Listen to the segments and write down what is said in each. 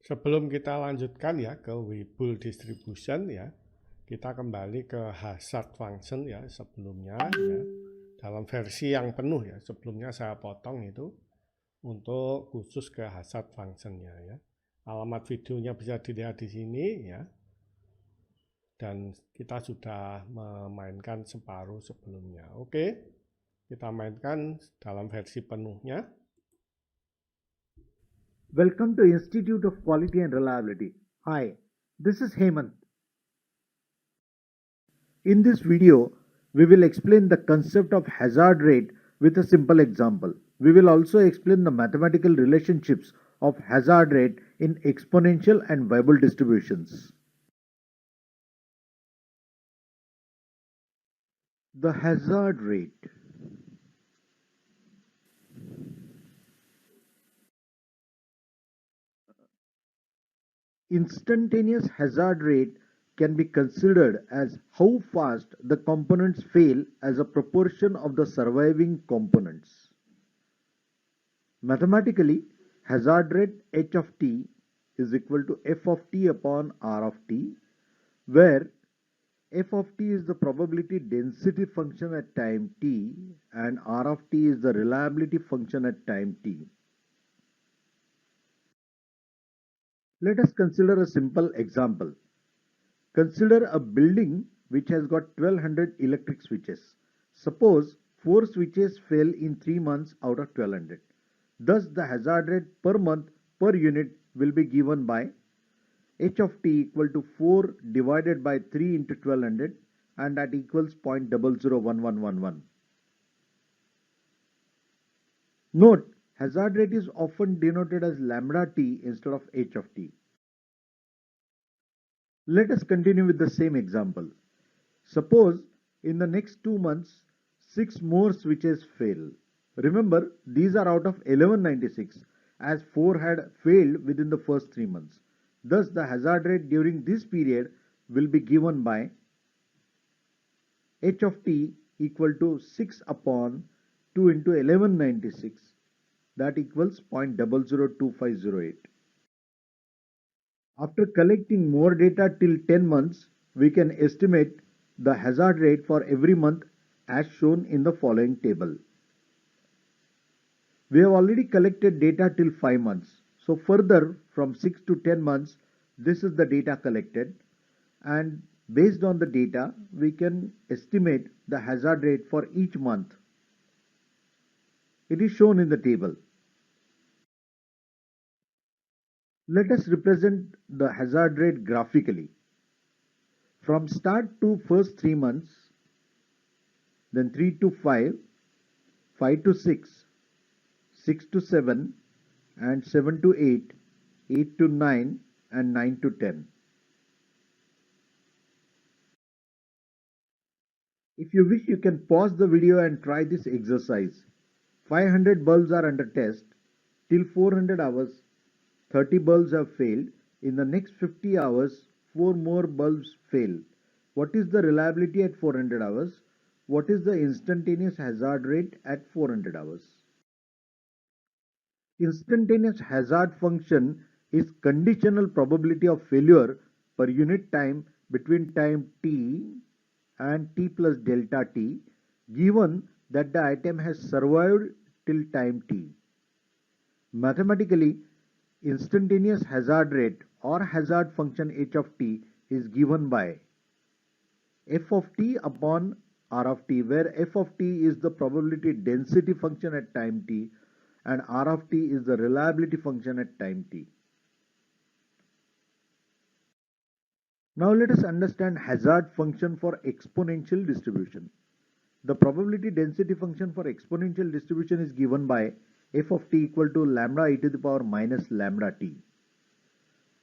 Sebelum kita lanjutkan ya ke Weibull distribution ya, kita kembali ke hazard function ya sebelumnya ya. Dalam versi yang penuh ya, sebelumnya saya potong itu untuk khusus ke hazard functionnya ya. Alamat videonya bisa dilihat di sini ya. Dan kita sudah memainkan separuh sebelumnya. Oke, kita mainkan dalam versi penuhnya. Welcome to Institute of Quality and Reliability. Hi, this is Hemant. In this video, we will explain the concept of hazard rate with a simple example. We will also explain the mathematical relationships of hazard rate in exponential and Weibull distributions. The hazard rate. Instantaneous hazard rate can be considered as how fast the components fail as a proportion of the surviving components. Mathematically, hazard rate h of t is equal to f of t upon r of t, where f of t is the probability density function at time t and r of t is the reliability function at time t. Let us consider a simple example. Consider a building which has got 1200 electric switches. Suppose 4 switches fail in 3 months out of 1200. Thus, the hazard rate per month per unit will be given by h of t equal to 4 divided by 3 into 1200, and that equals 0.001111. Note, hazard rate is often denoted as lambda t instead of h of t. Let us continue with the same example. Suppose in the next 2 months 6 more switches fail. Remember, these are out of 1196 as 4 had failed within the first 3 months. Thus, the hazard rate during this period will be given by h of t equal to 6 upon 2 into 1196, that equals 0.002508. After collecting more data till 10 months, we can estimate the hazard rate for every month as shown in the following table. We have already collected data till 5 months. So further from 6 to 10 months, this is the data collected, and based on the data, we can estimate the hazard rate for each month. It is shown in the table. Let us represent the hazard rate graphically. From start to first 3 months, then 3 to 5, 5 to 6, 6 to 7, and 7 to 8, 8 to 9, and 9 to 10. If you wish, you can pause the video and try this exercise. 500 bulbs are under test. Till 400 hours, 30 bulbs have failed. In the next 50 hours, 4 more bulbs fail. What is the reliability at 400 hours? What is the instantaneous hazard rate at 400 hours? Instantaneous hazard function is conditional probability of failure per unit time between time t and t plus delta t, given that the item has survived till time t. Mathematically, instantaneous hazard rate or hazard function h of t is given by f of t upon r of t, where f of t is the probability density function at time t and r of t is the reliability function at time t. Now let us understand hazard function for exponential distribution. The probability density function for exponential distribution is given by f of t equal to lambda e to the power minus lambda t,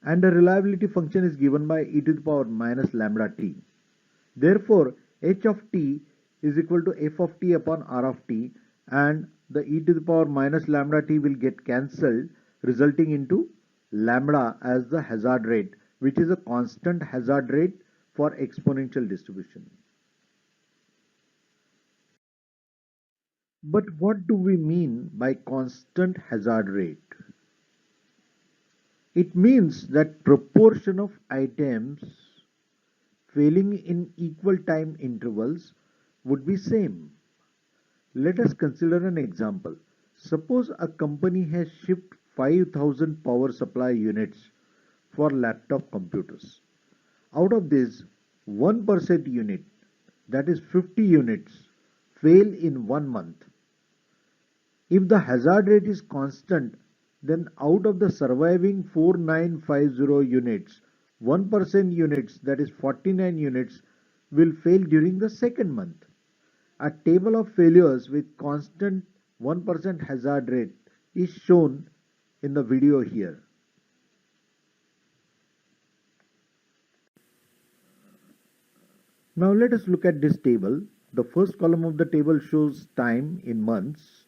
and the reliability function is given by e to the power minus lambda t. Therefore, h of t is equal to f of t upon r of t, and the e to the power minus lambda t will get cancelled, resulting into lambda as the hazard rate, which is a constant hazard rate for exponential distribution. But what do we mean by constant hazard rate? It means that proportion of items failing in equal time intervals would be same. Let us consider an example. Suppose a company has shipped 5,000 power supply units for laptop computers. Out of this, 1% unit, that is 50 units, fail in 1 month. If the hazard rate is constant, then out of the surviving 4950 units, 1% units, that is 49 units, will fail during the second month. A table of failures with constant 1% hazard rate is shown in the video here. Now let us look at this table. The first column of the table shows time in months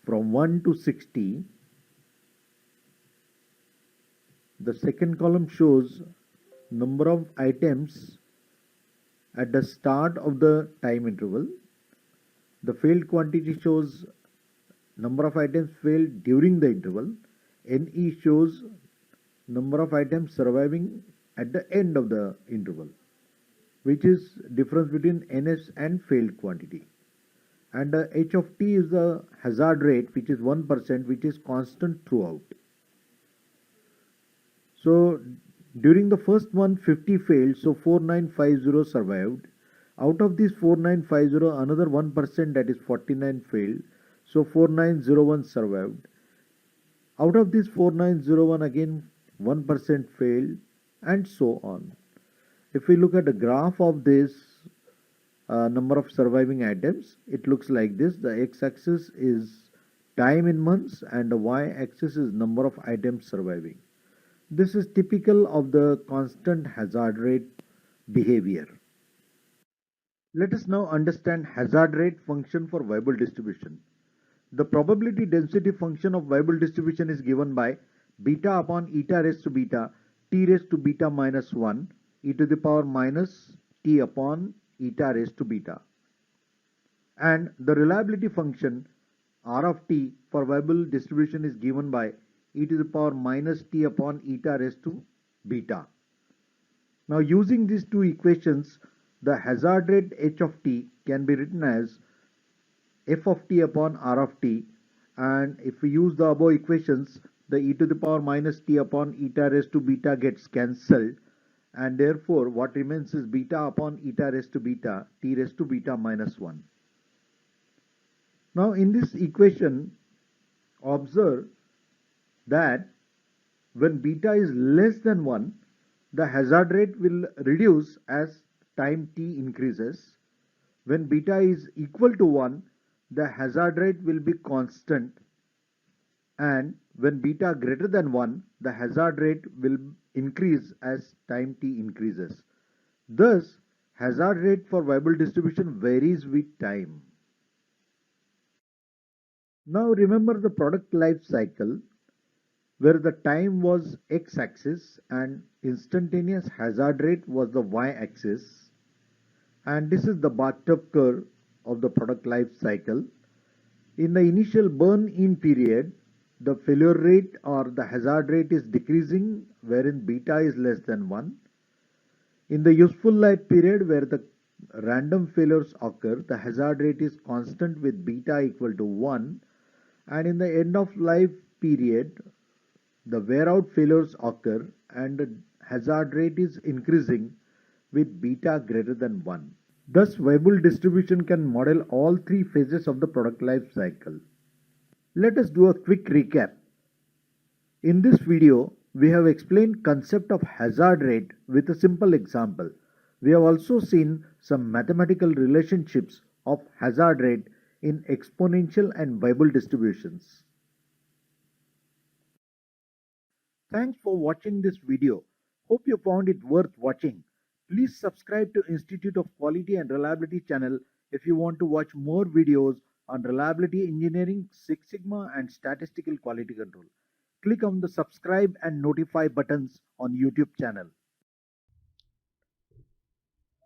from 1 to 60. The second column shows number of items at the start of the time interval. The failed quantity shows number of items failed during the interval. NE shows number of items surviving at the end of the interval, which is difference between NS and failed quantity. And H of T is the hazard rate, which is 1%, which is constant throughout. So during the first month 50 failed, so 4950 survived. Out of this 4950, another 1%, that is 49 failed, so 4901 survived. Out of this 4901, again 1% failed, and so on. If we look at the graph of this number of surviving items, it looks like this. The x-axis is time in months and the y-axis is number of items surviving. This is typical of the constant hazard rate behavior. Let us now understand hazard rate function for Weibull distribution. The probability density function of Weibull distribution is given by beta upon eta raised to beta t raised to beta minus 1 e to the power minus t upon eta raised to beta. And the reliability function R of t for Weibull distribution is given by e to the power minus t upon eta raised to beta. Now using these two equations, the hazard rate h of t can be written as f of t upon r of t, and if we use the above equations, the e to the power minus t upon eta raised to beta gets cancelled, and therefore what remains is beta upon eta raised to beta t raised to beta minus 1. Now in this equation, observe that when beta is less than 1, the hazard rate will reduce as time t increases. When beta is equal to 1, the hazard rate will be constant, and when beta greater than 1, the hazard rate will increase as time t increases. Thus, hazard rate for Weibull distribution varies with time. Now remember the product life cycle, where the time was x-axis and instantaneous hazard rate was the y-axis, and this is the bathtub curve of the product life cycle. In the initial burn-in period, the failure rate or the hazard rate is decreasing, wherein beta is less than 1. In the useful life period, where the random failures occur, the hazard rate is constant with beta equal to 1. And in the end of life period, the wear out failures occur and the hazard rate is increasing with beta greater than 1. Thus, Weibull distribution can model all three phases of the product life cycle. Let us do a quick recap. In this video, we have explained concept of hazard rate with a simple example. We have also seen some mathematical relationships of hazard rate in exponential and Weibull distributions. Thanks for watching this video. Hope you found it worth watching. Please subscribe to Institute of Quality and Reliability channel if you want to watch more videos on reliability engineering, Six Sigma and statistical quality control. Click on the subscribe and notify buttons on YouTube channel.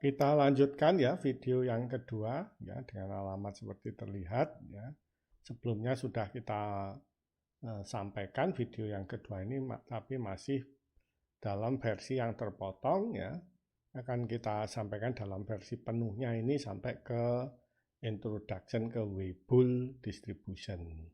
Kita lanjutkan ya video yang kedua ya dengan alamat seperti terlihat ya. Sebelumnya sudah kita sampaikan video yang kedua ini tapi masih dalam versi yang terpotong ya. Akan kita sampaikan dalam versi penuhnya ini sampai ke introduction ke Weibull distribution.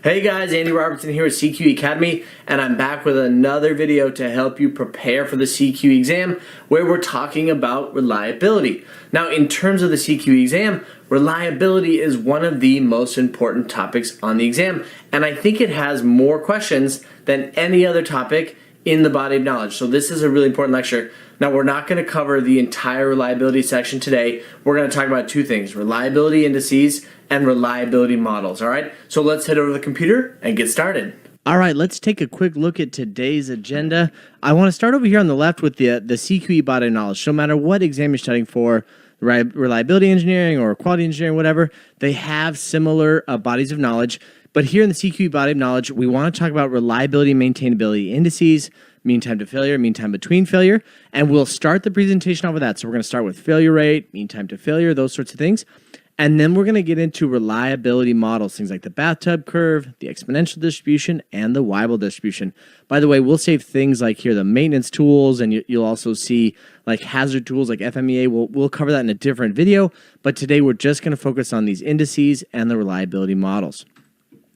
Hey guys, Andy Robertson here at CQ Academy, and I'm back with another video to help you prepare for the CQ exam, where we're talking about reliability. Now, in terms of the CQ exam, reliability is one of the most important topics on the exam, and I think it has more questions than any other topic in the body of knowledge. So this is a really important lecture. Now, we're not going to cover the entire reliability section today. We're going to talk about two things: reliability indices and reliability models. All right, so let's head over to the computer and get started. All right, let's take a quick look at today's agenda. I want to start over here on the left with the CQE body of knowledge. So no matter what exam you're studying for, reliability engineering or quality engineering, whatever, they have similar bodies of knowledge. But here in the CQE body of knowledge, we want to talk about reliability and maintainability indices, mean time to failure, mean time between failure, and we'll start the presentation off with that. So we're going to start with failure rate, mean time to failure, those sorts of things. And then we're going to get into reliability models, things like the bathtub curve, the exponential distribution, and the Weibull distribution. By the way, we'll save things like here, the maintenance tools, and you'll also see like hazard tools like FMEA. We'll cover that in a different video, but today we're just going to focus on these indices and the reliability models.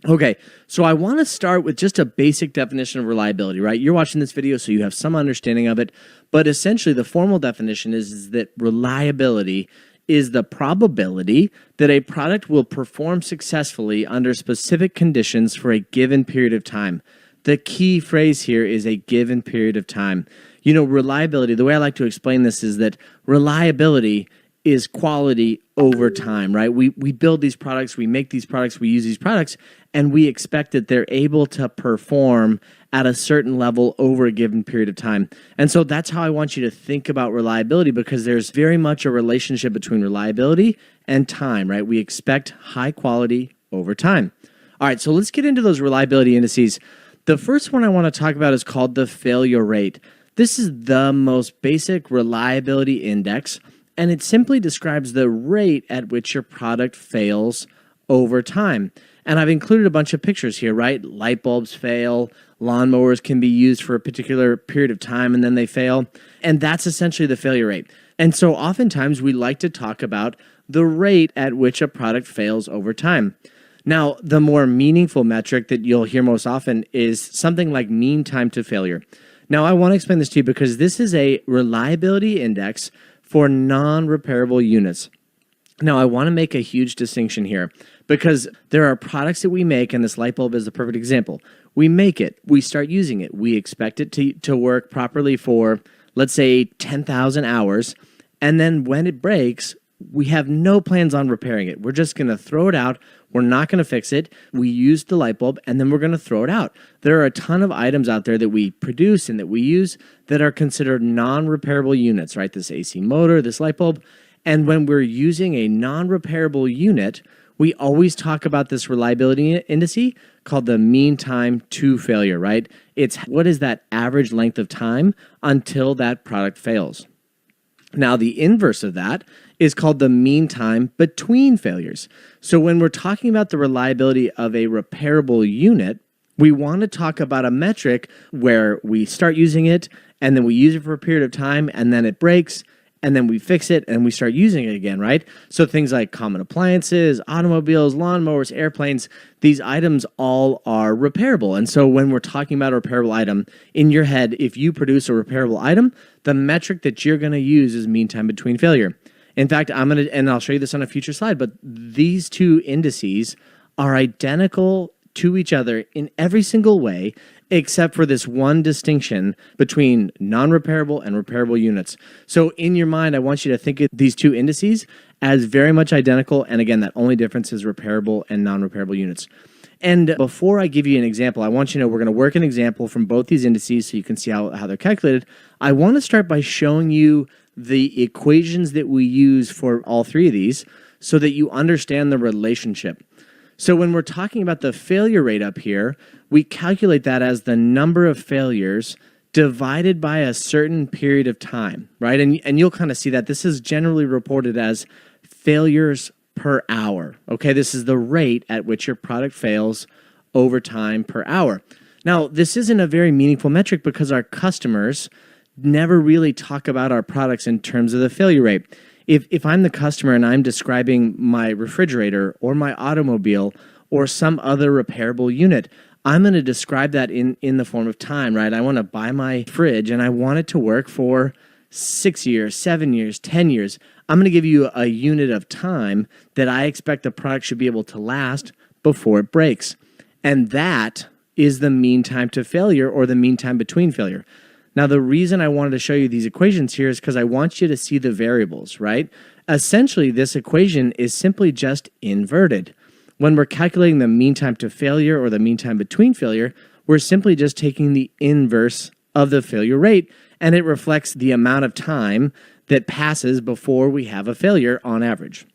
Okay, so I want to start with just a basic definition of reliability, right? You're watching this video, so you have some understanding of it, but essentially the formal definition is that reliability is the probability that a product will perform successfully under specific conditions for a given period of time. The key phrase here is a given period of time. You know, reliability, the way I like to explain this is that reliability is quality over time, right? We build these products, we make these products, we use these products, and we expect that they're able to perform at a certain level over a given period of time. And so that's how I want you to think about reliability, because there's very much a relationship between reliability and time, right? We expect high quality over time. All right, so let's get into those reliability indices. The first one I want to talk about is called the failure rate. This is the most basic reliability index, and it simply describes the rate at which your product fails over time. And I've included a bunch of pictures here, right? Light bulbs fail, lawnmowers can be used for a particular period of time and then they fail. And that's essentially the failure rate. And so oftentimes we like to talk about the rate at which a product fails over time. Now, the more meaningful metric that you'll hear most often is something like mean time to failure. Now, I want to explain this to you because this is a reliability index for non-repairable units. Now, I want to make a huge distinction here because there are products that we make, and this light bulb is the perfect example. We make it, we start using it, we expect it to work properly for, let's say, 10,000 hours, and then when it breaks, we have no plans on repairing it. We're just going to throw it out. We're not going to fix it. We use the light bulb, and then we're going to throw it out. There are a ton of items out there that we produce and that we use that are considered non-repairable units, right? This AC motor, this light bulb. And when we're using a non-repairable unit, we always talk about this reliability indice called the mean time to failure, right? It's what is that average length of time until that product fails. Now, the inverse of that is called the mean time between failures. So when we're talking about the reliability of a repairable unit, we want to talk about a metric where we start using it and then we use it for a period of time and then it breaks and then we fix it and we start using it again, right? So things like common appliances, automobiles, lawnmowers, airplanes, these items all are repairable. And so when we're talking about a repairable item, in your head, if you produce a repairable item, the metric that you're going to use is mean time between failure. In fact, and I'll show you this on a future slide, but these two indices are identical to each other in every single way, except for this one distinction between non-repairable and repairable units. So in your mind, I want you to think of these two indices as very much identical. And again, that only difference is repairable and non-repairable units. And before I give you an example, I want you to know we're going to work an example from both these indices so you can see how they're calculated. I want to start by showing you the equations that we use for all three of these so that you understand the relationship. So when we're talking about the failure rate up here, we calculate that as the number of failures divided by a certain period of time, right? And you'll kind of see that this is generally reported as failures per hour. Okay, this is the rate at which your product fails over time per hour. Now, this isn't a very meaningful metric because our customers never really talk about our products in terms of the failure rate. If I'm the customer and I'm describing my refrigerator or my automobile or some other repairable unit, I'm going to describe that in the form of time, right? I want to buy my fridge and I want it to work for 6 years, 7 years, 10 years. I'm going to give you a unit of time that I expect the product should be able to last before it breaks. And that is the mean time to failure, or the mean time between failure. Now, the reason I wanted to show you these equations here is because I want you to see the variables, right? Essentially, this equation is simply just inverted. When we're calculating the mean time to failure or the mean time between failure, we're simply just taking the inverse of the failure rate, and it reflects the amount of time that passes before we have a failure on average.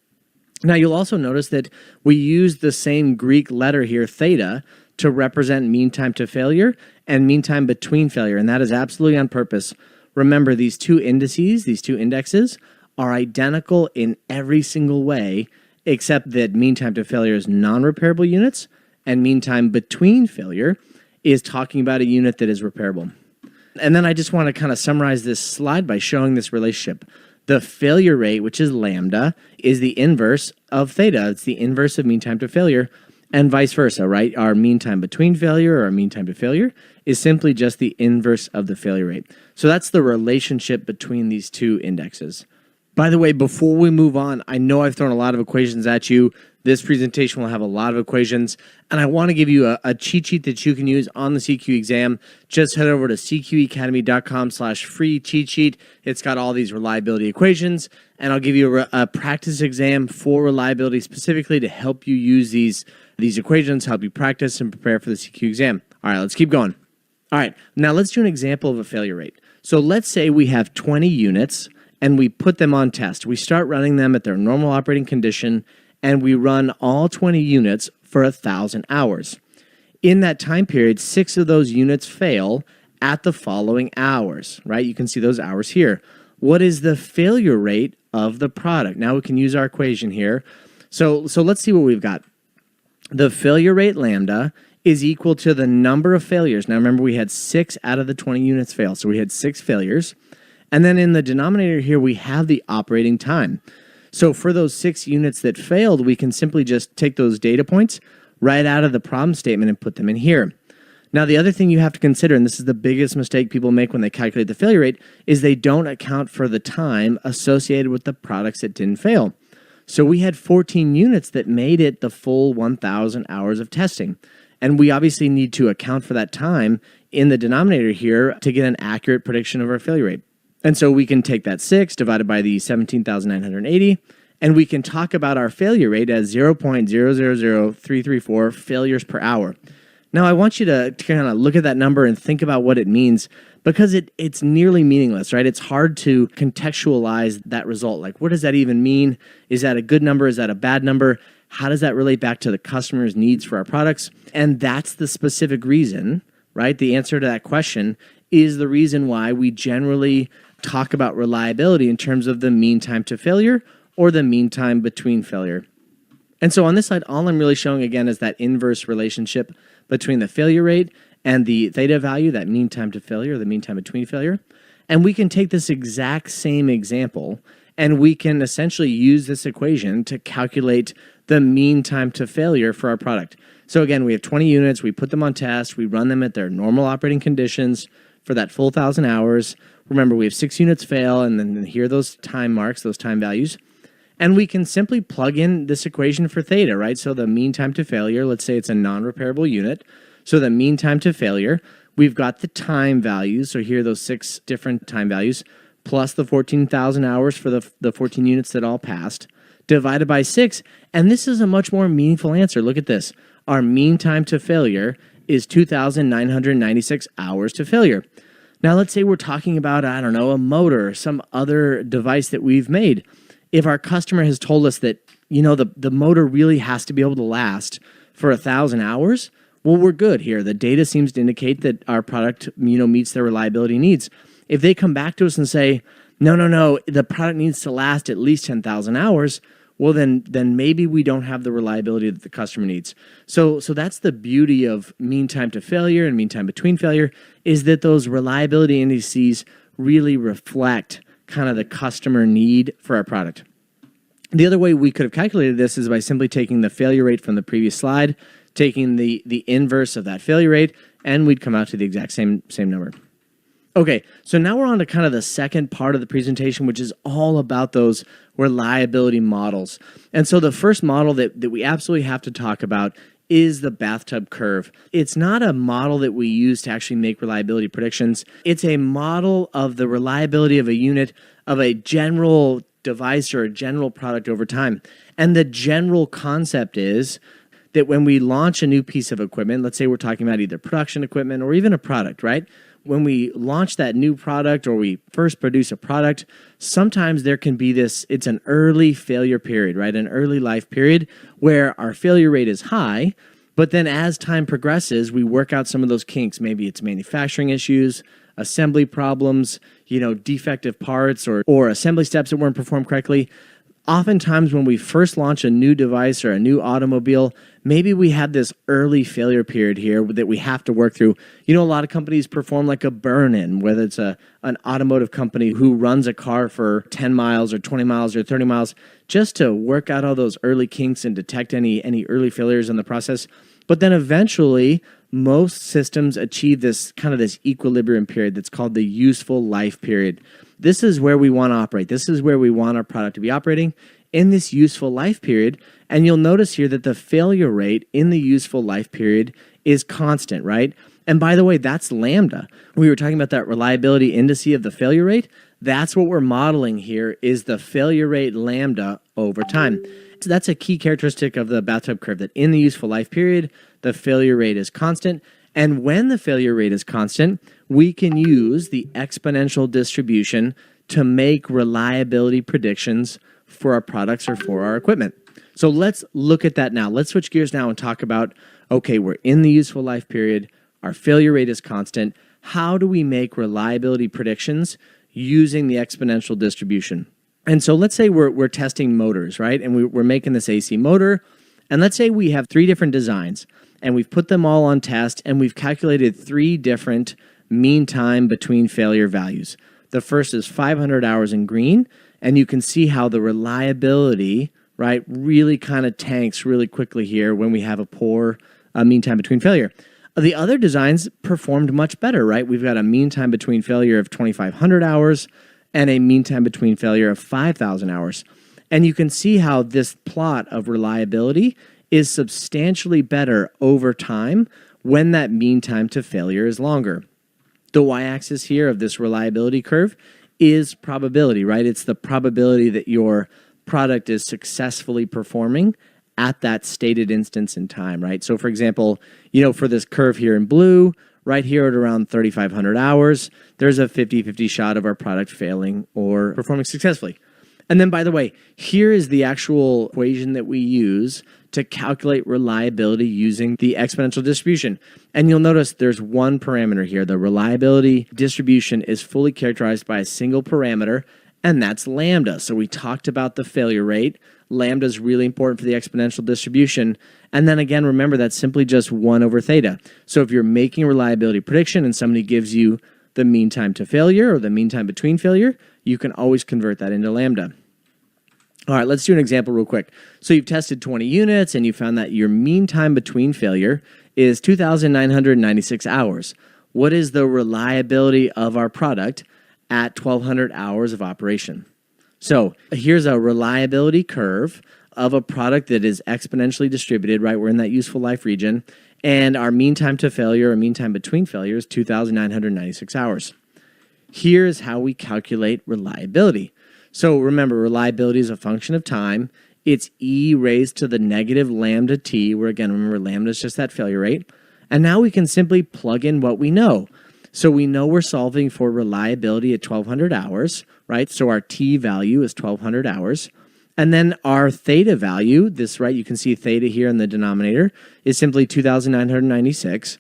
Now, you'll also notice that we use the same Greek letter here, theta, to represent mean time to failure and mean time between failure, and that is absolutely on purpose. Remember, these two indices, these two indexes, are identical in every single way, except that mean time to failure is non-repairable units, and mean time between failure is talking about a unit that is repairable. And then I just want to kind of summarize this slide by showing this relationship. The failure rate, which is lambda, is the inverse of theta. It's the inverse of mean time to failure, and vice versa, right? Our mean time between failure, or our mean time to failure, is simply just the inverse of the failure rate. So that's the relationship between these two indexes. By the way, before we move on, I know I've thrown a lot of equations at you. This presentation will have a lot of equations, and I want to give you a cheat sheet that you can use on the CQ exam. Just head over to cqacademy.com/free cheat sheet. It's got all these reliability equations, and I'll give you a practice exam for reliability specifically to help you use these equations, help you practice and prepare for the CQ exam. All right, let's keep going. All right, now let's do an example of a failure rate. So let's say we have 20 units, and we put them on test. We start running them at their normal operating condition, and we run all 20 units for 1,000 hours. In that time period, 6 of those units fail at the following hours, right? You can see those hours here. What is the failure rate of the product? Now we can use our equation here. So let's see what we've got. The failure rate lambda is equal to the number of failures. Now remember, we had 6 out of the 20 units fail, so we had 6 failures. And then in the denominator here, we have the operating time. So for those 6 units that failed, we can simply just take those data points right out of the problem statement and put them in here. Now, the other thing you have to consider, and this is the biggest mistake people make when they calculate the failure rate, is they don't account for the time associated with the products that didn't fail. So we had 14 units that made it the full 1,000 hours of testing. And we obviously need to account for that time in the denominator here to get an accurate prediction of our failure rate. And so we can take that 6 divided by the 17,980, and we can talk about our failure rate as 0.000334 failures per hour. Now, I want you to kind of look at that number and think about what it means, because it's nearly meaningless, right? It's hard to contextualize that result. Like, what does that even mean? Is that a good number? Is that a bad number? How does that relate back to the customer's needs for our products? And that's the specific reason, right? The answer to that question is the reason why we generally talk about reliability in terms of the mean time to failure or the mean time between failure. And so on this slide, all I'm really showing again is that inverse relationship between the failure rate and the theta value, that mean time to failure, the mean time between failure. And we can take this exact same example and we can essentially use this equation to calculate the mean time to failure for our product. So again, we have 20 units, we put them on test, we run them at their normal operating conditions for that full 1,000 hours. Remember, we have 6 units fail, and then here are those time marks, those time values. And we can simply plug in this equation for theta, right? So the mean time to failure, let's say it's a non-repairable unit. So the mean time to failure, we've got the time values. So here are those 6 different time values, plus the 14,000 hours for the 14 units that all passed, divided by 6. And this is a much more meaningful answer. Look at this. Our mean time to failure is 2,996 hours to failure. Now, let's say we're talking about, I don't know, a motor or some other device that we've made. If our customer has told us that, you know, the motor really has to be able to last for 1,000 hours, well, we're good here. The data seems to indicate that our product, meets their reliability needs. If they come back to us and say, no, the product needs to last at least 10,000 hours, well, then maybe we don't have the reliability that the customer needs. So that's the beauty of mean time to failure and mean time between failure, is that those reliability indices really reflect kind of the customer need for our product. The other way we could have calculated this is by simply taking the failure rate from the previous slide, taking the inverse of that failure rate, and we'd come out to the exact same number. Okay, so now we're on to kind of the second part of the presentation, which is all about those reliability models. And so the first model that we absolutely have to talk about is the bathtub curve. It's not a model that we use to actually make reliability predictions. It's a model of the reliability of a unit, of a general device or a general product over time. And the general concept is that when we launch a new piece of equipment, let's say we're talking about either production equipment or even a product, right? When we launch that new product or we first produce a product, sometimes there can be it's an early failure period, right? An early life period where our failure rate is high, but then as time progresses, we work out some of those kinks. Maybe it's manufacturing issues, assembly problems, defective parts or assembly steps that weren't performed correctly. Oftentimes when we first launch a new device or a new automobile, maybe we have this early failure period here that we have to work through. A lot of companies perform like a burn-in, whether it's an automotive company who runs a car for 10 miles or 20 miles or 30 miles just to work out all those early kinks and detect any early failures in the process. But then eventually, most systems achieve this equilibrium period that's called the useful life period. This is where we want to operate. This is where we want our product to be operating in this useful life period. And you'll notice here that the failure rate in the useful life period is constant, right? And by the way, that's lambda. We were talking about that reliability indice of the failure rate. That's what we're modeling here, is the failure rate lambda over time. So that's a key characteristic of the bathtub curve, that in the useful life period, the failure rate is constant. And when the failure rate is constant, we can use the exponential distribution to make reliability predictions for our products or for our equipment. So let's look at that now. Let's switch gears now and talk about, okay, we're in the useful life period, our failure rate is constant. How do we make reliability predictions using the exponential distribution? And so let's say we're testing motors, right? And we're making this AC motor. And let's say we have 3 different designs and we've put them all on test and we've calculated 3 different mean time between failure values. The first is 500 hours in green, and you can see how the reliability, right, really kind of tanks really quickly here when we have a poor mean time between failure. The other designs performed much better, right? We've got a mean time between failure of 2,500 hours and a mean time between failure of 5,000 hours. And you can see how this plot of reliability is substantially better over time when that mean time to failure is longer. The y-axis here of this reliability curve is probability, right? It's the probability that your product is successfully performing at that stated instance in time, right? So for example, for this curve here in blue, right here at around 3,500 hours, there's a 50-50 shot of our product failing or performing successfully. And then, by the way, here is the actual equation that we use to calculate reliability using the exponential distribution. And you'll notice there's one parameter here. The reliability distribution is fully characterized by a single parameter, and that's lambda. So we talked about the failure rate. Lambda is really important for the exponential distribution. And then again, remember, that's simply just 1 over theta. So if you're making a reliability prediction and somebody gives you the mean time to failure or the mean time between failure, you can always convert that into lambda. All right, let's do an example real quick. So you've tested 20 units and you found that your mean time between failure is 2,996 hours. What is the reliability of our product at 1,200 hours of operation? So here's a reliability curve of a product that is exponentially distributed, right? We're in that useful life region. And our mean time to failure or mean time between failure is 2,996 hours. Here's how we calculate reliability. So remember, reliability is a function of time. It's e raised to the negative lambda t, where again, remember, lambda is just that failure rate. And now we can simply plug in what we know. So we know we're solving for reliability at 1,200 hours, right? So our t value is 1,200 hours. And then our theta value, this, right, you can see theta here in the denominator, is simply 2,996.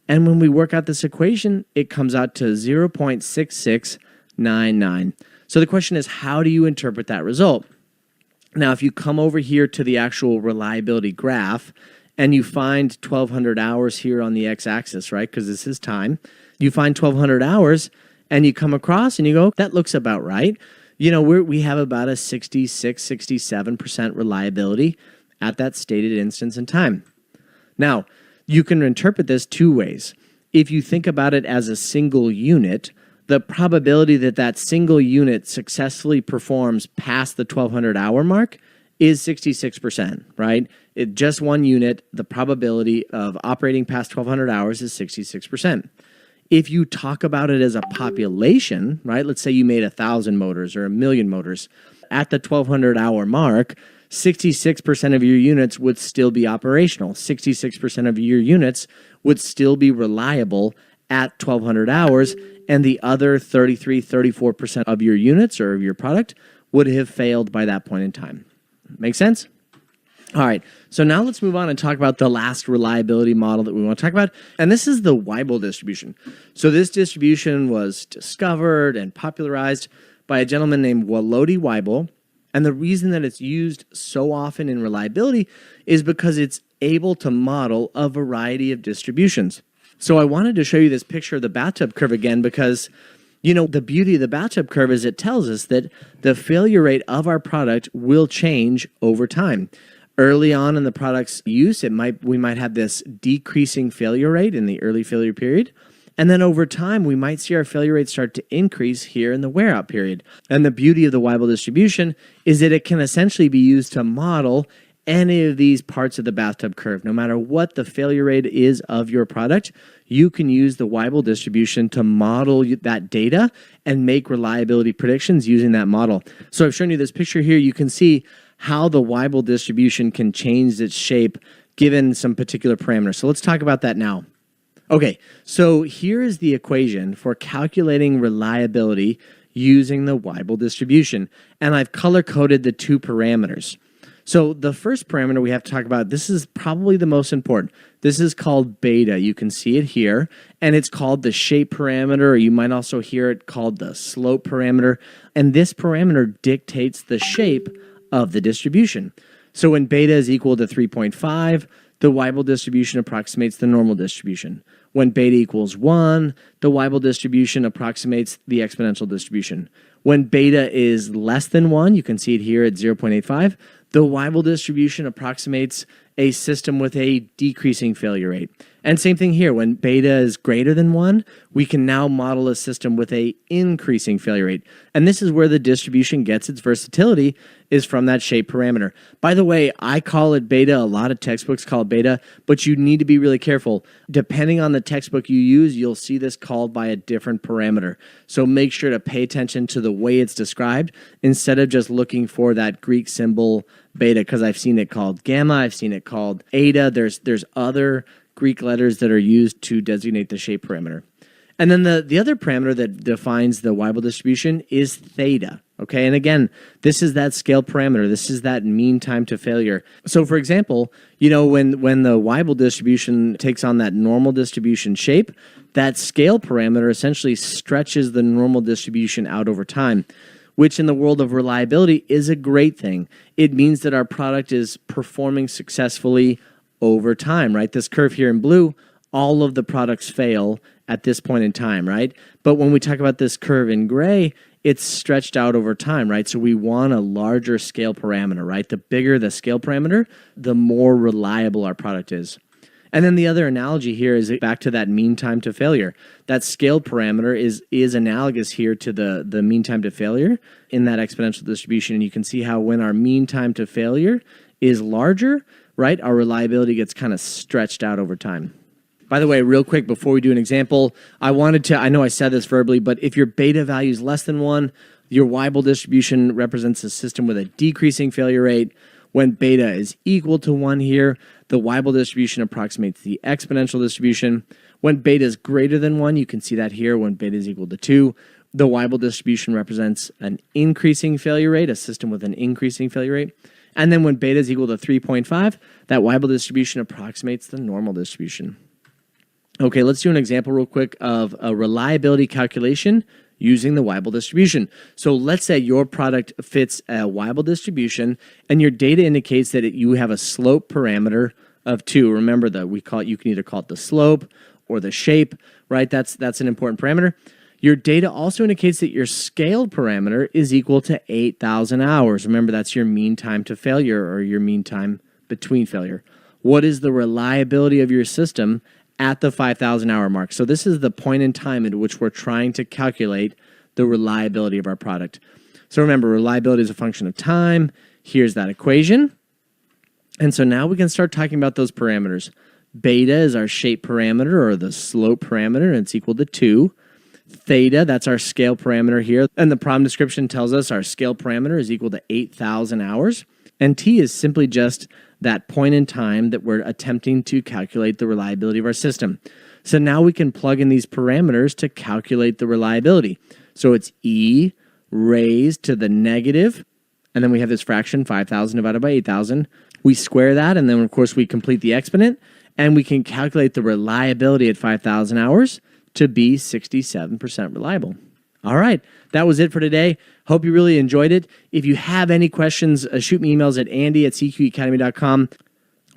And when we work out this equation, it comes out to 0.6699. So the question is, how do you interpret that result? Now, if you come over here to the actual reliability graph and you find 1200 hours here on the x-axis, right, because this is time, you find 1200 hours and you come across and you go, that looks about right. You know, we have about a 66, 67% reliability at that stated instance in time. Now, you can interpret this two ways. If you think about it as a single unit, the probability that that single unit successfully performs past the 1200 hour mark is 66%, right? Just one unit, the probability of operating past 1200 hours is 66%. If you talk about it as a population, right? Let's say you made 1,000 motors or 1,000,000 motors. At the 1200 hour mark, 66% of your units would still be operational. 66% of your units would still be reliable at 1200 hours, and the other 33, 34% of your units or of your product would have failed by that point in time. Make sense? All right, so now let's move on and talk about the last reliability model that we want to talk about, and this is the Weibull distribution. So this distribution was discovered and popularized by a gentleman named Walody Weibull, and the reason that it's used so often in reliability is because it's able to model a variety of distributions. So I wanted to show you this picture of the bathtub curve again because, you know, the beauty of the bathtub curve is it tells us that the failure rate of our product will change over time. Early on in the product's use, we might have this decreasing failure rate in the early failure period. And then over time, we might see our failure rate start to increase here in the wear out period. And the beauty of the Weibull distribution is that it can essentially be used to model any of these parts of the bathtub curve. No matter what the failure rate is of your product, you can use the Weibull distribution to model that data and make reliability predictions using that model. So I've shown you this picture here. You can see how the Weibull distribution can change its shape given some particular parameters. So let's talk about that now. Okay, so here is the equation for calculating reliability using the Weibull distribution, and I've color-coded the two parameters. So the first parameter we have to talk about, this is probably the most important. This is called beta. You can see it here, and it's called the shape parameter, or you might also hear it called the slope parameter, and this parameter dictates the shape of the distribution. So when beta is equal to 3.5, the Weibull distribution approximates the normal distribution. When beta equals 1, the Weibull distribution approximates the exponential distribution. When beta is less than 1, you can see it here at 0.85, the Weibull distribution approximates a system with a decreasing failure rate. And same thing here, when beta is greater than 1, we can now model a system with a increasing failure rate. And this is where the distribution gets its versatility, is from that shape parameter. By the way, I call it beta, a lot of textbooks call it beta, but you need to be really careful. Depending on the textbook you use, you'll see this called by a different parameter. So make sure to pay attention to the way it's described instead of just looking for that Greek symbol beta, because I've seen it called gamma, I've seen it called eta. There's other Greek letters that are used to designate the shape parameter. And then the other parameter that defines the Weibull distribution is theta. Okay, and again, this is that scale parameter. This is that mean time to failure. So for example, you know, when the Weibull distribution takes on that normal distribution shape, that scale parameter essentially stretches the normal distribution out over time, which in the world of reliability is a great thing. It means that our product is performing successfully over time, right? This curve here in blue, all of the products fail at this point in time, right? But when we talk about this curve in gray, it's stretched out over time, right? So we want a larger scale parameter, right? The bigger the scale parameter, the more reliable our product is. And then the other analogy here is back to that mean time to failure. That scale parameter is analogous here to the mean time to failure in that exponential distribution. And you can see how when our mean time to failure is larger, right, our reliability gets kind of stretched out over time. By the way, real quick, before we do an example, I know I said this verbally, but if your beta value is less than 1, your Weibull distribution represents a system with a decreasing failure rate. When beta is equal to 1 here, the Weibull distribution approximates the exponential distribution. When beta is greater than 1, you can see that here, when beta is equal to 2, the Weibull distribution represents an increasing failure rate, a system with an increasing failure rate. And then when beta is equal to 3.5, that Weibull distribution approximates the normal distribution. Okay, let's do an example real quick of a reliability calculation using the Weibull distribution. So let's say your product fits a Weibull distribution and your data indicates that you have a slope parameter of 2. Remember that you can either call it the slope or the shape, right? That's an important parameter. Your data also indicates that your scaled parameter is equal to 8,000 hours. Remember, that's your mean time to failure or your mean time between failure. What is the reliability of your system at the 5,000 hour mark? So this is the point in time at which we're trying to calculate the reliability of our product. So remember, reliability is a function of time. Here's that equation. And so now we can start talking about those parameters. Beta is our shape parameter or the slope parameter, and it's equal to 2. Theta, that's our scale parameter here. And the problem description tells us our scale parameter is equal to 8,000 hours. And T is simply just that point in time that we're attempting to calculate the reliability of our system. So now we can plug in these parameters to calculate the reliability. So it's E raised to the negative, and then we have this fraction, 5,000 divided by 8,000. We square that, and then of course we complete the exponent, and we can calculate the reliability at 5,000 hours to be 67% reliable. All right, that was it for today. Hope you really enjoyed it. If you have any questions, shoot me emails at andy@cqeacademy.com.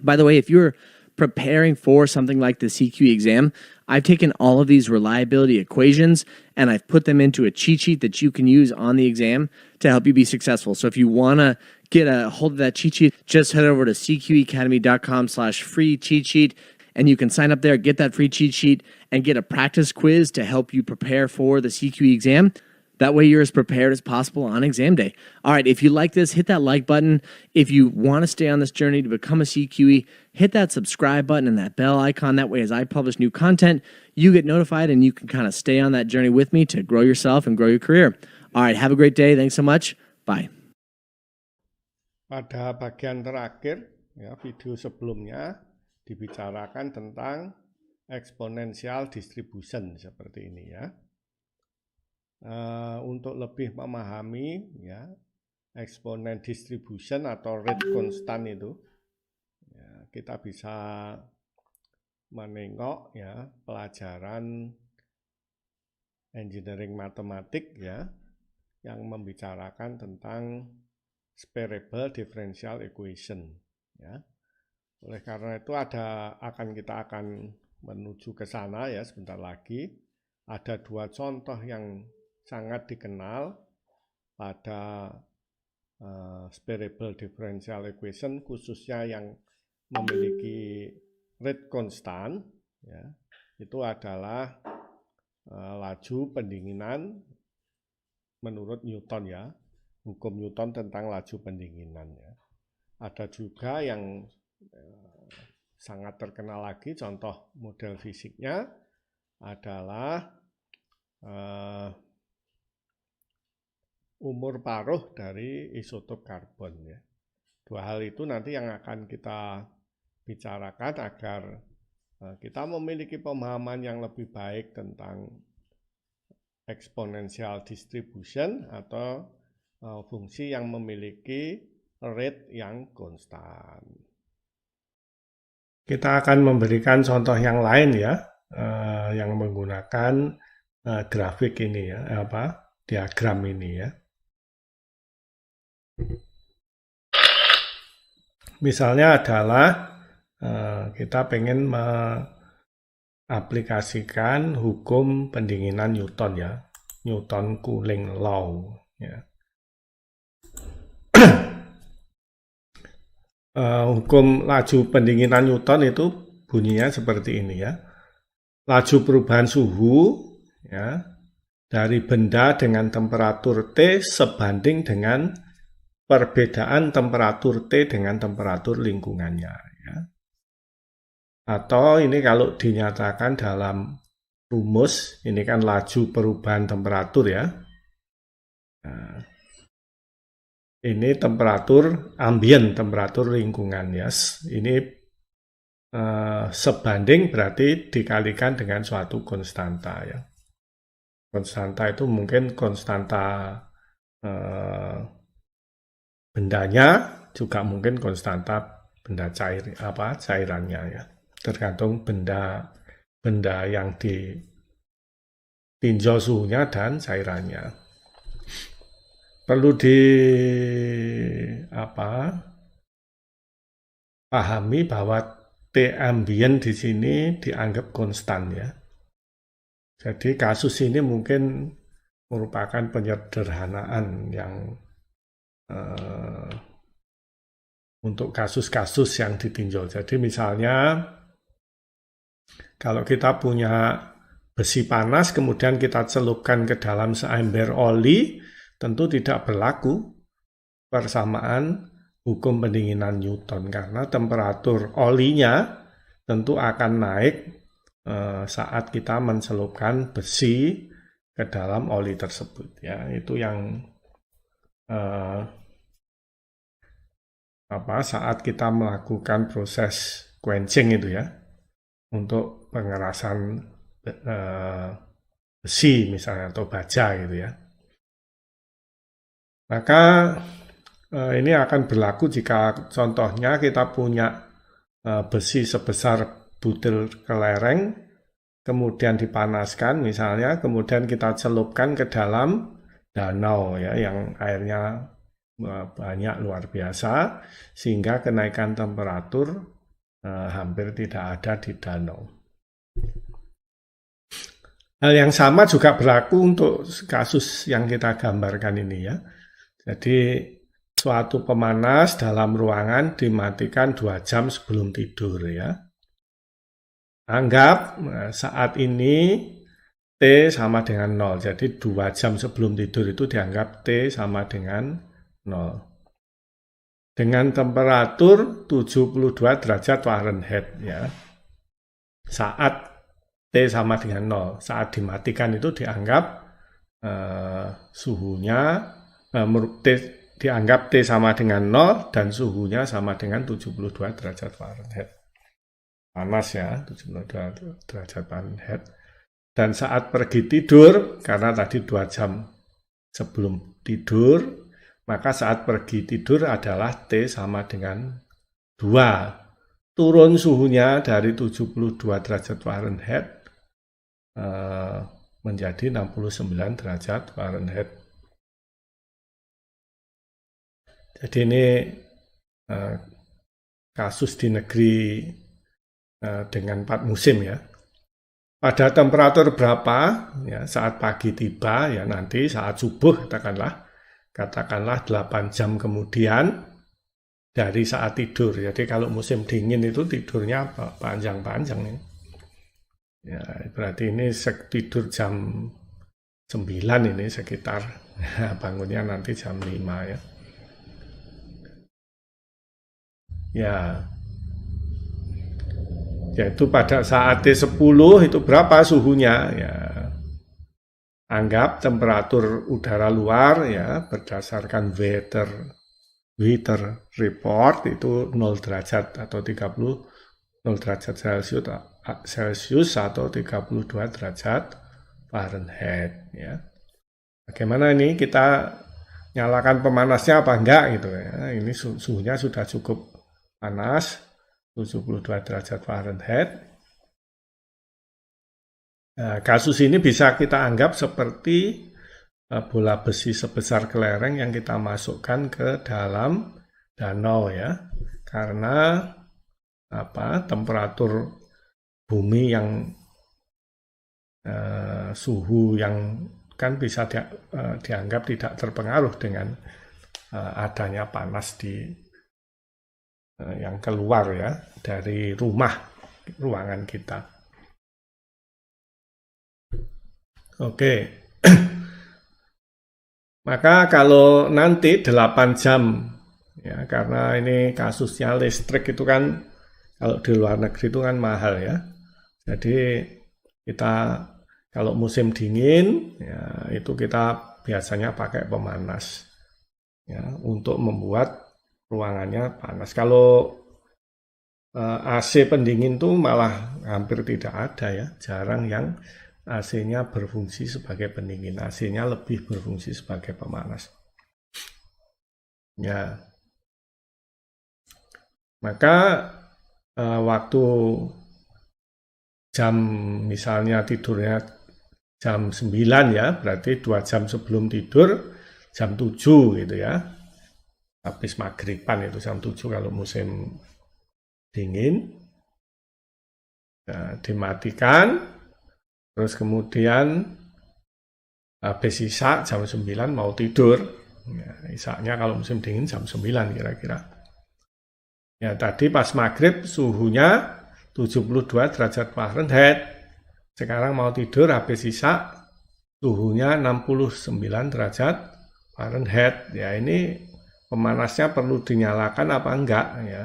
By the way, if you're preparing for something like the CQE exam, I've taken all of these reliability equations and I've put them into a cheat sheet that you can use on the exam to help you be successful. So if you want to get a hold of that cheat sheet, just head over to cqeacademy.com/free cheat sheet. And you can sign up there, get that free cheat sheet, and get a practice quiz to help you prepare for the CQE exam. That way you're as prepared as possible on exam day. All right, if you like this, hit that like button. If you want to stay on this journey to become a CQE, hit that subscribe button and that bell icon. That way as I publish new content, you get notified and you can kind of stay on that journey with me to grow yourself and grow your career. All right, have a great day. Thanks so much. Bye. Pada bagian terakhir, ya, video sebelumnya, dibicarakan tentang exponential distribution seperti ini ya. Untuk lebih memahami ya exponent distribution atau rate constant itu, ya, kita bisa menengok ya pelajaran engineering matematik ya yang membicarakan tentang separable differential equation ya. Oleh karena itu kita akan menuju ke sana ya sebentar lagi. Ada 2 contoh yang sangat dikenal pada separable differential equation, khususnya yang memiliki rate constant ya. Itu adalah laju pendinginan menurut Newton ya. Hukum Newton tentang laju pendinginan ya. Ada juga yang sangat terkenal lagi, contoh model fisiknya adalah umur paruh dari isotop karbon ya. 2 hal itu nanti yang akan kita bicarakan agar kita memiliki pemahaman yang lebih baik tentang exponential distribution atau fungsi yang memiliki rate yang konstan. Kita akan memberikan contoh yang lain ya, yang menggunakan grafik ini ya, diagram ini ya. Misalnya adalah kita pengen mengaplikasikan hukum pendinginan Newton ya, Newton Cooling Law ya. Hukum laju pendinginan Newton itu bunyinya seperti ini ya. Laju perubahan suhu ya dari benda dengan temperatur T sebanding dengan perbedaan temperatur T dengan temperatur lingkungannya ya. Atau ini kalau dinyatakan dalam rumus, ini kan laju perubahan temperatur ya. Nah, ini temperatur ambien, temperatur lingkungan ya. Ini sebanding berarti dikalikan dengan suatu konstanta ya. Konstanta itu mungkin konstanta bendanya, juga mungkin konstanta benda cairannya ya. Tergantung benda yang ditinjau suhunya dan cairannya. Perlu pahami bahwa T ambient di sini dianggap konstan ya. Jadi kasus ini mungkin merupakan penyederhanaan yang untuk kasus-kasus yang ditinjau. Jadi misalnya kalau kita punya besi panas kemudian kita celupkan ke dalam seember oli, tentu tidak berlaku persamaan hukum pendinginan Newton karena temperatur olinya tentu akan naik saat kita mencelupkan besi ke dalam oli tersebut ya. Itu yang saat kita melakukan proses quenching itu ya untuk pengerasan besi misalnya atau baja gitu ya. Maka ini akan berlaku jika contohnya kita punya besi sebesar butir kelereng, kemudian dipanaskan misalnya, kemudian kita celupkan ke dalam danau ya yang airnya banyak luar biasa, sehingga kenaikan temperatur hampir tidak ada di danau. Hal yang sama juga berlaku untuk kasus yang kita gambarkan ini ya. Jadi suatu pemanas dalam ruangan dimatikan 2 jam sebelum tidur ya. Anggap saat ini T sama dengan 0. Jadi 2 jam sebelum tidur itu dianggap T sama dengan 0. Dengan temperatur 72 derajat Fahrenheit ya. Saat T sama dengan 0. Saat dimatikan itu dianggap suhunya dianggap T sama dengan 0 dan suhunya sama dengan 72 derajat Fahrenheit. Panas ya, 72 derajat Fahrenheit. Dan saat pergi tidur, karena tadi 2 jam sebelum tidur, maka saat pergi tidur adalah T sama dengan 2. Turun suhunya dari 72 derajat Fahrenheit menjadi 69 derajat Fahrenheit. Jadi ini kasus di negeri dengan 4 musim ya. Pada temperatur berapa ya saat pagi tiba ya nanti saat subuh katakanlah 8 jam kemudian dari saat tidur. Jadi kalau musim dingin itu tidurnya panjang-panjang ya. Ya, berarti ini tidur jam 9 ini sekitar bangunnya nanti jam 5 ya. Ya. Yaitu pada saat T10 itu berapa suhunya ya. Anggap temperatur udara luar ya berdasarkan weather report itu 0 derajat atau 0 derajat Celcius atau 32 derajat Fahrenheit ya. Bagaimana ini kita nyalakan pemanasnya apa enggak gitu ya. Ini suhunya sudah cukup panas 72 derajat Fahrenheit. Nah, kasus ini bisa kita anggap seperti bola besi sebesar kelereng yang kita masukkan ke dalam danau ya. Karena temperatur bumi yang suhu yang kan bisa dianggap tidak terpengaruh dengan adanya panas yang keluar ya dari ruangan kita. Oke. Maka kalau nanti 8 jam ya karena ini kasusnya listrik itu kan kalau di luar negeri itu kan mahal ya. Jadi kita kalau musim dingin ya itu kita biasanya pakai pemanas ya untuk membuat ruangannya panas. Kalau AC pendingin tuh malah hampir tidak ada ya, jarang yang AC-nya berfungsi sebagai pendingin. AC-nya lebih berfungsi sebagai pemanas. Ya. Maka waktu jam misalnya tidurnya jam 9 ya, berarti 2 jam sebelum tidur, jam 7 gitu ya. Habis maghriban itu jam 7 kalau musim dingin. Nah, dimatikan, terus kemudian habis isak jam 9 mau tidur. Ya, isaknya kalau musim dingin jam 9 kira-kira. Ya, tadi pas maghrib suhunya 72 derajat Fahrenheit. Sekarang mau tidur habis isak suhunya 69 derajat Fahrenheit. Ya, ini pemanasnya perlu dinyalakan apa enggak ya.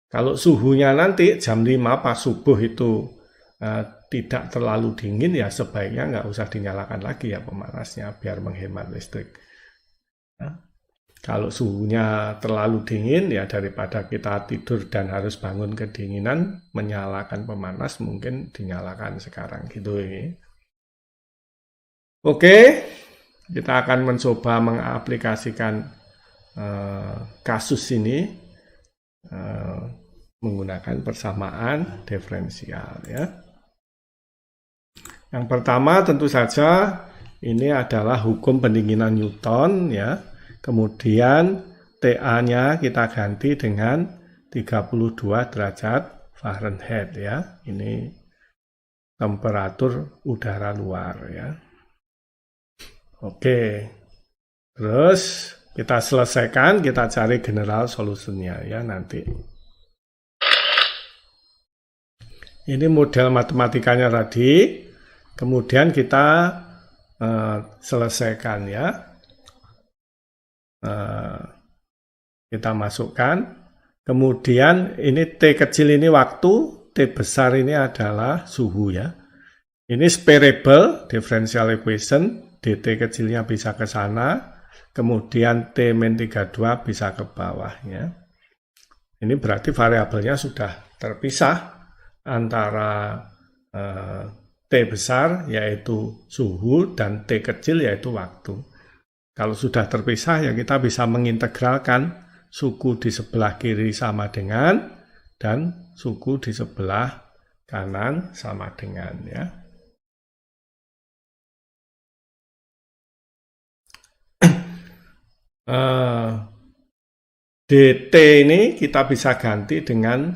Kalau suhunya nanti jam 5 pas subuh itu tidak terlalu dingin, ya sebaiknya nggak usah dinyalakan lagi ya pemanasnya biar menghemat listrik. Nah, kalau suhunya terlalu dingin, ya daripada kita tidur dan harus bangun kedinginan, menyalakan pemanas mungkin dinyalakan sekarang gitu ya. Oke, kita akan mencoba mengaplikasikan kasus ini menggunakan persamaan diferensial ya. Yang pertama tentu saja ini adalah hukum pendinginan Newton ya. Kemudian TA-nya kita ganti dengan 32 derajat Fahrenheit ya. Ini temperatur udara luar ya. Oke. Terus kita selesaikan, kita cari general solusinya ya nanti. Ini model matematikanya tadi. Kemudian kita selesaikan ya. Kita masukkan, kemudian ini T kecil ini waktu, T besar ini adalah suhu ya. Ini separable differential equation, dt kecilnya bisa ke sana, kemudian T-32 bisa ke bawah ya. Ini berarti variabelnya sudah terpisah antara T besar yaitu suhu dan T kecil yaitu waktu. Kalau sudah terpisah ya kita bisa mengintegralkan suku di sebelah kiri sama dengan dan suku di sebelah kanan sama dengan ya. dt ini kita bisa ganti dengan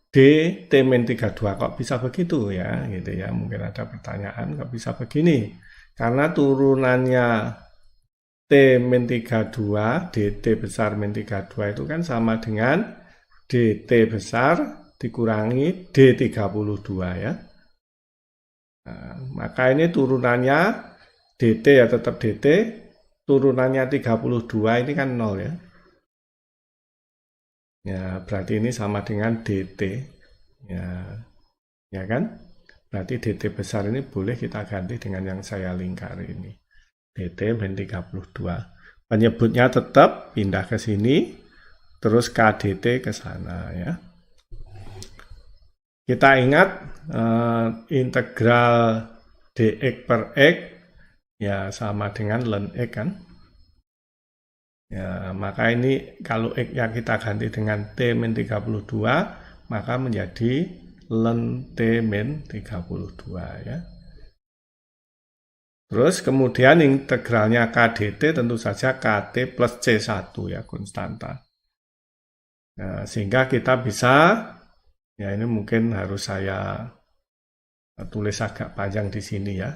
dt-32. Kok bisa begitu ya? Gitu ya. Mungkin ada pertanyaan kok bisa begini. Karena turunannya T-32, dt besar min 32 itu kan sama dengan dt besar dikurangi D32 ya. Nah, maka ini turunannya dt ya tetap dt, turunannya 32 ini kan 0 ya. Ya, berarti ini sama dengan dt. Ya kan? Berarti dt besar ini boleh kita ganti dengan yang saya lingkari ini. dt min 32. Penyebutnya tetap pindah ke sini, terus kdt ke sana ya. Kita ingat integral dx per x ya sama dengan ln x kan. Ya, maka ini kalau x-nya kita ganti dengan t min 32, maka menjadi ln t min 32 ya. Terus kemudian integralnya kdt tentu saja kt plus c1 ya, konstanta. Nah, sehingga kita bisa, ya ini mungkin harus saya tulis agak panjang di sini ya.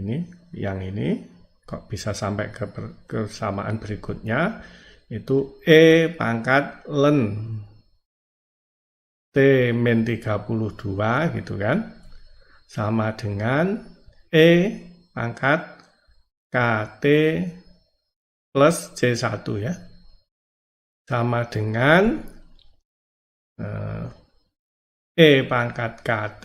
Ini, yang ini kok bisa sampai ke kesamaan berikutnya, itu E pangkat ln T min 32 gitu kan, sama dengan E pangkat KT plus C1 ya, sama dengan E pangkat KT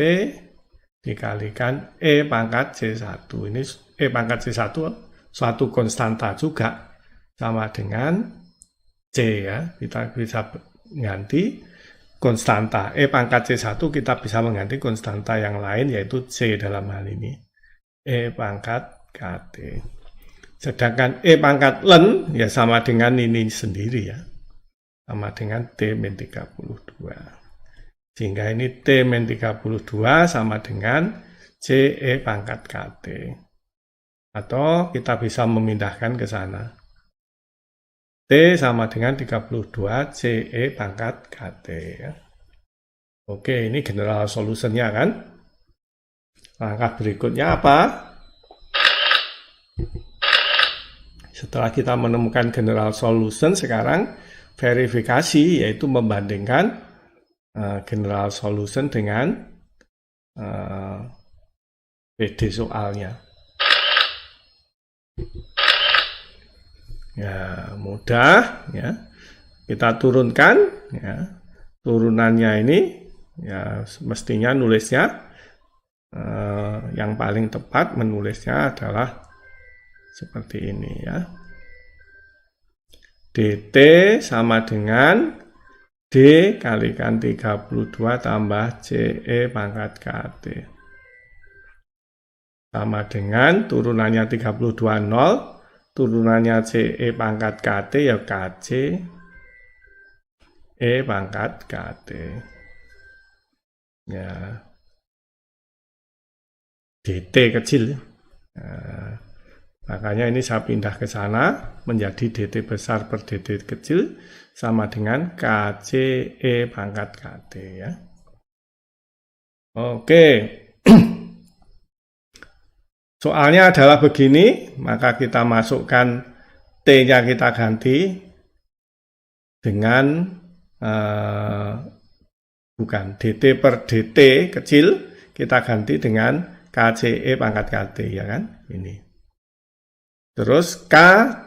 dikalikan E pangkat C1. Ini E pangkat C1 suatu konstanta juga, sama dengan C ya. Kita bisa ganti konstanta E pangkat C1, kita bisa mengganti konstanta yang lain yaitu C dalam hal ini. E pangkat KT. Sedangkan E pangkat ln ya sama dengan ini sendiri ya. Sama dengan T min 32. Sehingga ini T min 32 sama dengan CE pangkat KT. Atau kita bisa memindahkan ke sana. T sama dengan 32 CE pangkat KT. Ya. Oke, ini general solutionnya kan. Langkah berikutnya apa? Setelah kita menemukan general solution, sekarang verifikasi, yaitu membandingkan general solution dengan PD soalnya. Ya, mudah ya. Kita turunkan ya. Turunannya ini ya mestinya nulisnya yang paling tepat menulisnya adalah seperti ini ya. DT sama dengan D kalikan 32 tambah CE pangkat KT. Sama dengan turunannya 32 0. Turunannya CE pangkat KT ya KC E pangkat KT. Ya. DT kecil. Nah, makanya ini saya pindah ke sana menjadi DT besar per DT kecil sama dengan KCE pangkat KT ya. Oke. Soalnya adalah begini, maka kita masukkan T-nya kita ganti dengan bukan DT per DT kecil, kita ganti dengan KCE pangkat KT ya kan, ini. Terus K,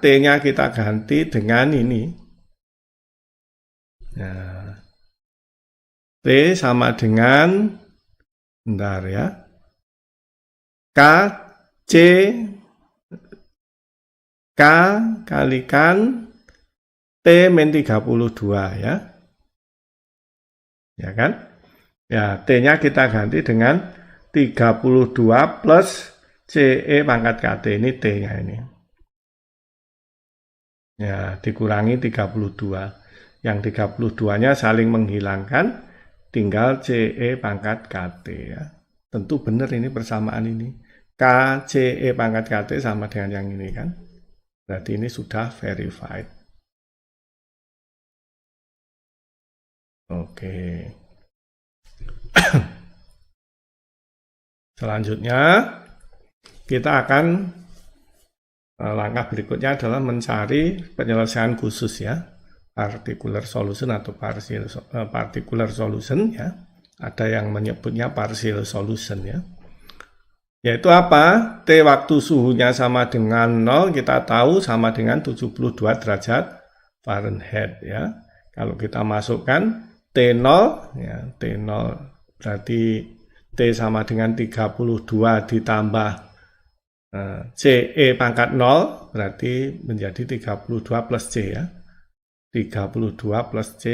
T-nya kita ganti dengan ini. Nah, T sama dengan, bentar ya, K K kalikan T min 32 ya. Ya kan? Ya, T-nya kita ganti dengan 32 plus CE pangkat KT. Ini T-nya ini. Ya, dikurangi 32. Yang 32-nya saling menghilangkan, tinggal CE pangkat KT ya. Tentu benar ini persamaan ini. KCE pangkat KT sama dengan yang ini kan. Berarti ini sudah verified. Oke. Selanjutnya, kita akan langkah berikutnya adalah mencari penyelesaian khusus ya. Particular solution atau particular solution ya. Ada yang menyebutnya partial solution ya. Yaitu apa? T waktu suhunya sama dengan 0, kita tahu sama dengan 72 derajat Fahrenheit ya. Kalau kita masukkan T0 ya, T0 berarti T sama dengan 32 ditambah CE pangkat 0 berarti menjadi 32 plus C ya. 32 plus C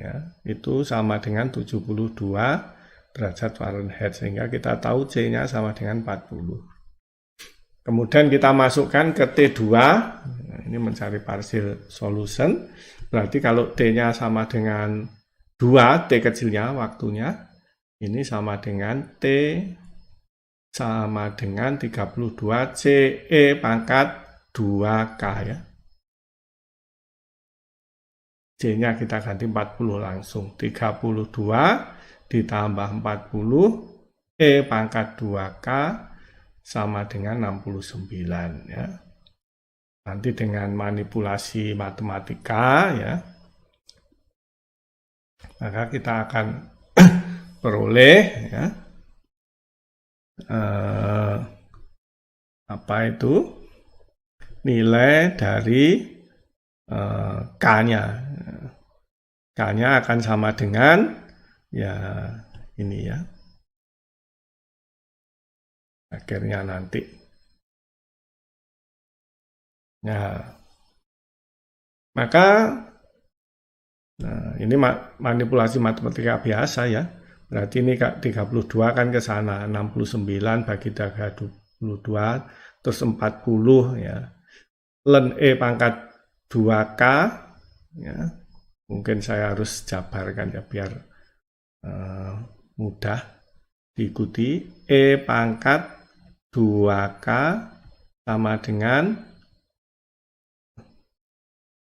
ya, itu sama dengan 72 derajat Fahrenheit, sehingga kita tahu C-nya sama dengan 40. Kemudian kita masukkan ke T2, ini mencari partial solution, berarti kalau T-nya sama dengan 2, T kecilnya waktunya, ini sama dengan T sama dengan 32 CE pangkat 2K ya. C-nya kita ganti 40 langsung, 32 ditambah 40, E pangkat 2K sama dengan 69 ya. Nanti dengan manipulasi matematika ya, maka kita akan peroleh ya, apa itu nilai dari K-nya. K-nya akan sama dengan ya ini ya, akhirnya nanti ya, maka ini manipulasi matematika biasa ya, berarti ini 32 kan ke sana, 69 bagi 32 terus 40 ya, ln E pangkat 2K ya, mungkin saya harus jabarkan ya biar mudah. diikuti E pangkat 2K sama dengan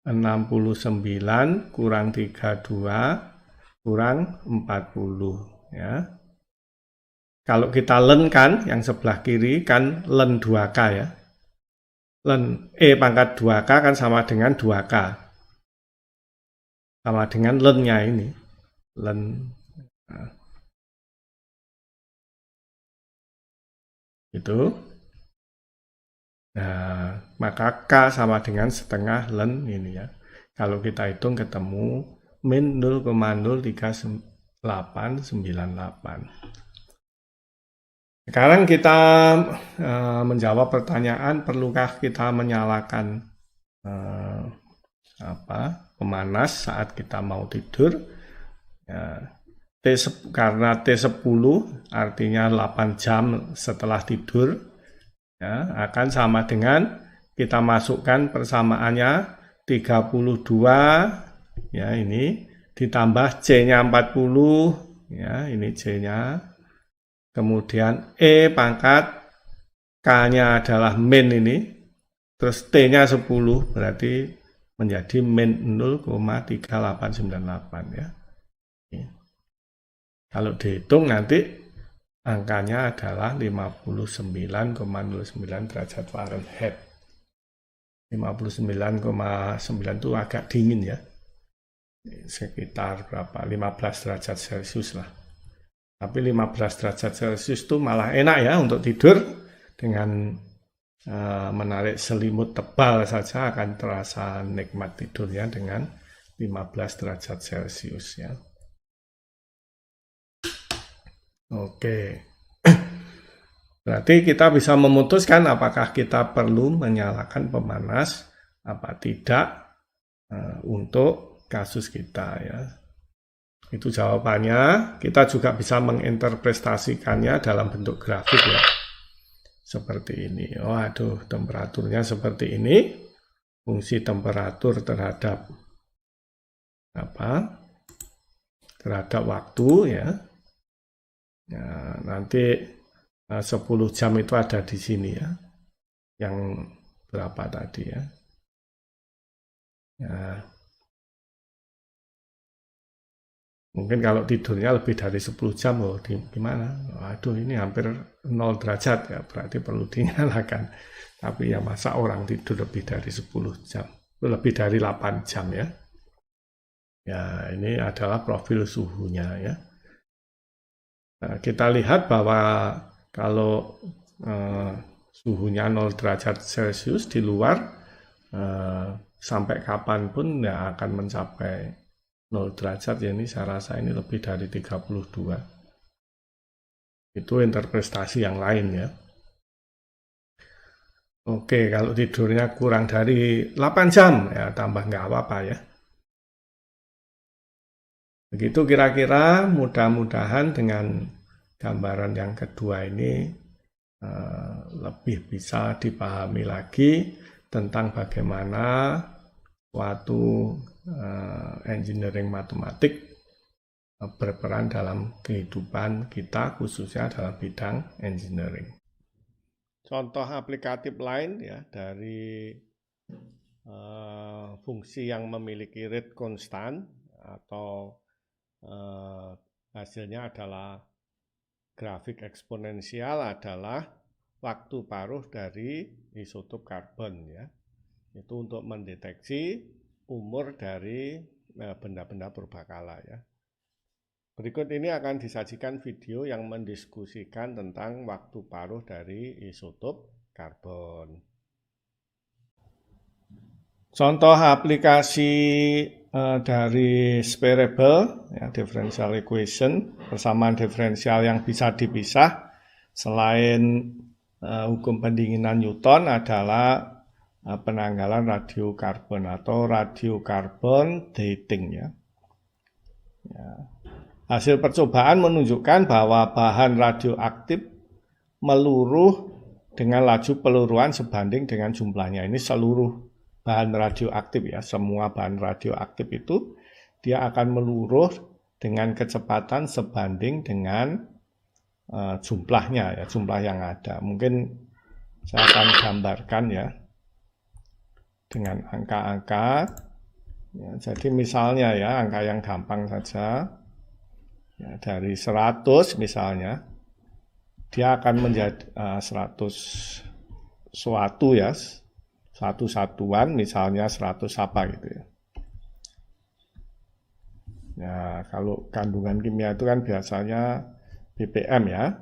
69 kurang 32 kurang 40 ya. Kalau kita len kan yang sebelah kiri kan len 2K ya. Len E pangkat 2K kan sama dengan 2K. Sama dengan lennya ini. Len. Nah. Itu. Nah, maka K sama dengan setengah len ini ya. Kalau kita hitung ketemu min 0,03898. Sekarang kita menjawab pertanyaan, perlukah kita menyalakan pemanas saat kita mau tidur? Ya, karena T10 artinya 8 jam setelah tidur, ya, akan sama dengan kita masukkan persamaannya 32 ya ini ditambah C-nya 40 ya ini C-nya. Kemudian E pangkat K-nya adalah min ini, terus T-nya 10, berarti menjadi min 0,3898 ya. Kalau dihitung nanti angkanya adalah 59,09 derajat Fahrenheit. 59,9 itu agak dingin ya. Sekitar berapa? 15 derajat Celcius lah. Tapi 15 derajat Celcius itu malah enak ya untuk tidur. Dengan menarik selimut tebal saja akan terasa nikmat tidurnya dengan 15 derajat Celcius ya. Oke. Berarti kita bisa memutuskan apakah kita perlu menyalakan pemanas apa tidak untuk kasus kita ya. Itu jawabannya. Kita juga bisa menginterpretasikannya dalam bentuk grafik ya. Seperti ini. Oh aduh, temperaturnya seperti ini. Fungsi temperatur terhadap terhadap waktu ya. Ya, nanti 10 jam itu ada di sini ya. Yang berapa tadi ya? Ya. Mungkin kalau tidurnya lebih dari 10 jam, gimana? Waduh, ini hampir 0 derajat ya, berarti perlu dinyalakan. Tapi ya masa orang tidur lebih dari 10 jam, lebih dari 8 jam ya. Ya, ini adalah profil suhunya ya. Nah, kita lihat bahwa kalau suhunya 0 derajat Celcius di luar, sampai kapanpun ya akan mencapai 0 derajat ya, ini saya rasa ini lebih dari 32. Itu interpretasi yang lain ya. Oke, kalau tidurnya kurang dari 8 jam ya tambah nggak apa-apa ya. Begitu kira-kira, mudah-mudahan dengan gambaran yang kedua ini lebih bisa dipahami lagi tentang bagaimana suatu engineering matematik berperan dalam kehidupan kita, khususnya dalam bidang engineering. Contoh aplikatif lain ya dari fungsi yang memiliki rate konstan atau hasilnya adalah grafik eksponensial adalah waktu paruh dari isotop karbon ya. Itu untuk mendeteksi umur dari benda-benda purbakala ya. Berikut ini akan disajikan video yang mendiskusikan tentang waktu paruh dari isotop karbon. Contoh aplikasi dari separable ya, differential equation, persamaan diferensial yang bisa dipisah selain hukum pendinginan Newton adalah penanggalan radiokarbon atau radiokarbon dating ya. Hasil percobaan menunjukkan bahwa bahan radioaktif meluruh dengan laju peluruan sebanding dengan jumlahnya. Ini seluruh bahan radioaktif ya, semua bahan radioaktif itu dia akan meluruh dengan kecepatan sebanding dengan jumlahnya ya, jumlah yang ada. Mungkin saya akan gambarkan ya dengan angka-angka. Ya, jadi misalnya ya, angka yang gampang saja. Ya, dari 100 misalnya, dia akan menjadi 100 suatu ya, satu satuan, misalnya 100 apa gitu ya. Ya, kalau kandungan kimia itu kan biasanya ppm ya.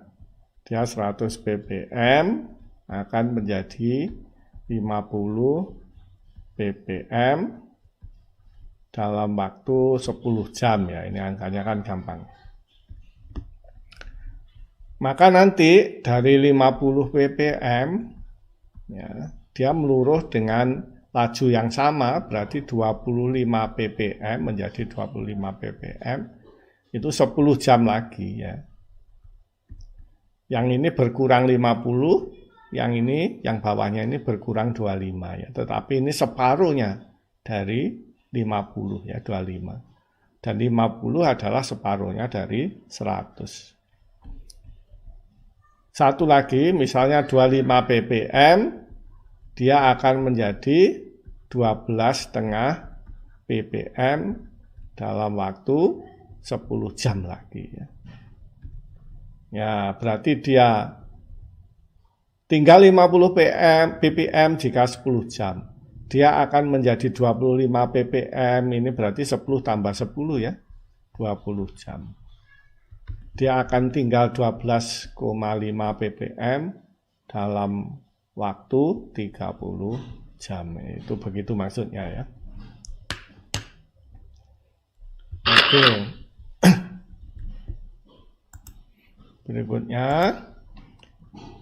Dia 100 ppm akan menjadi 50 ppm dalam waktu 10 jam ya. Ini angkanya kan gampang. Maka nanti dari 50 ppm ya, dia meluruh dengan laju yang sama, berarti 25 ppm menjadi 25 ppm, itu 10 jam lagi ya. Yang ini berkurang 50, yang ini, yang bawahnya ini berkurang 25 ya. Tetapi ini separuhnya dari 50 ya, 25. Dan 50 adalah separuhnya dari 100. Satu lagi, misalnya 25 ppm, dia akan menjadi 12,5 ppm dalam waktu 10 jam lagi ya. Ya, berarti dia tinggal 50 ppm jika 10 jam. Dia akan menjadi 25 ppm, ini berarti 10 tambah 10 ya, 20 jam. Dia akan tinggal 12,5 ppm dalam waktu 30 jam. Itu begitu maksudnya ya. Oke. Berikutnya,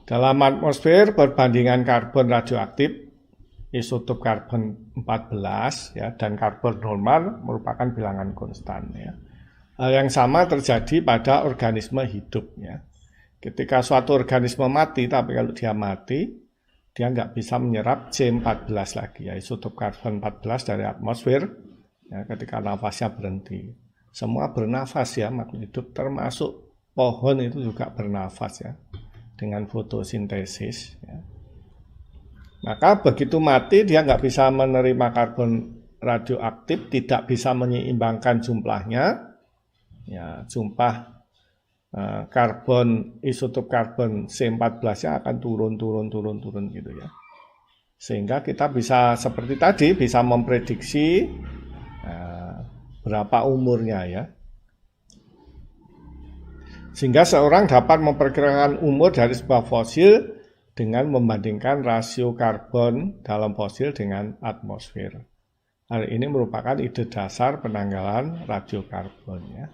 dalam atmosfer perbandingan karbon radioaktif, isotop karbon 14 ya, dan karbon normal merupakan bilangan konstan ya. Hal yang sama terjadi pada organisme hidup ya. Ketika suatu organisme mati, tapi kalau dia mati, dia nggak bisa menyerap C14 lagi ya, isotop karbon 14 dari atmosfer ya, ketika nafasnya berhenti. Semua bernafas ya, makhluk hidup termasuk pohon itu juga bernafas ya, dengan fotosintesis ya. Maka begitu mati dia nggak bisa menerima karbon radioaktif, tidak bisa menyeimbangkan jumlahnya ya, jumlah karbon, isotop karbon C14-nya akan turun gitu ya. Sehingga kita bisa seperti tadi, bisa memprediksi berapa umurnya ya. Sehingga seorang dapat memperkirakan umur dari sebuah fosil dengan membandingkan rasio karbon dalam fosil dengan atmosfer. Hal ini merupakan ide dasar penanggalan radiokarbon ya.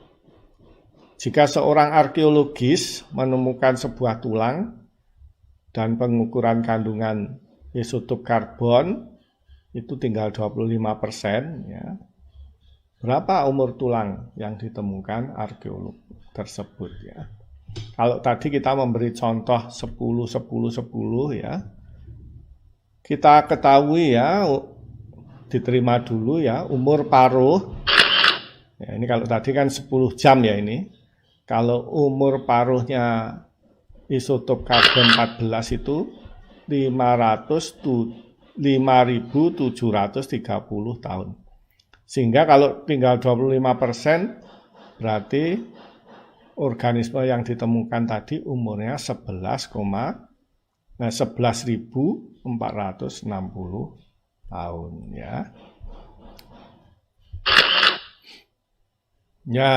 Jika seorang arkeologis menemukan sebuah tulang dan pengukuran kandungan isotop karbon itu tinggal 25% ya. Berapa umur tulang yang ditemukan arkeolog tersebut ya. Kalau tadi kita memberi contoh 10 ya. Kita ketahui ya, diterima dulu ya, umur paruh. Ya, ini kalau tadi kan 10 jam ya ini. Kalau umur paruhnya isotop karbon 14 itu 5.730 tahun. Sehingga kalau tinggal 25%, berarti organisme yang ditemukan tadi umurnya 11.460 tahun ya. Ya,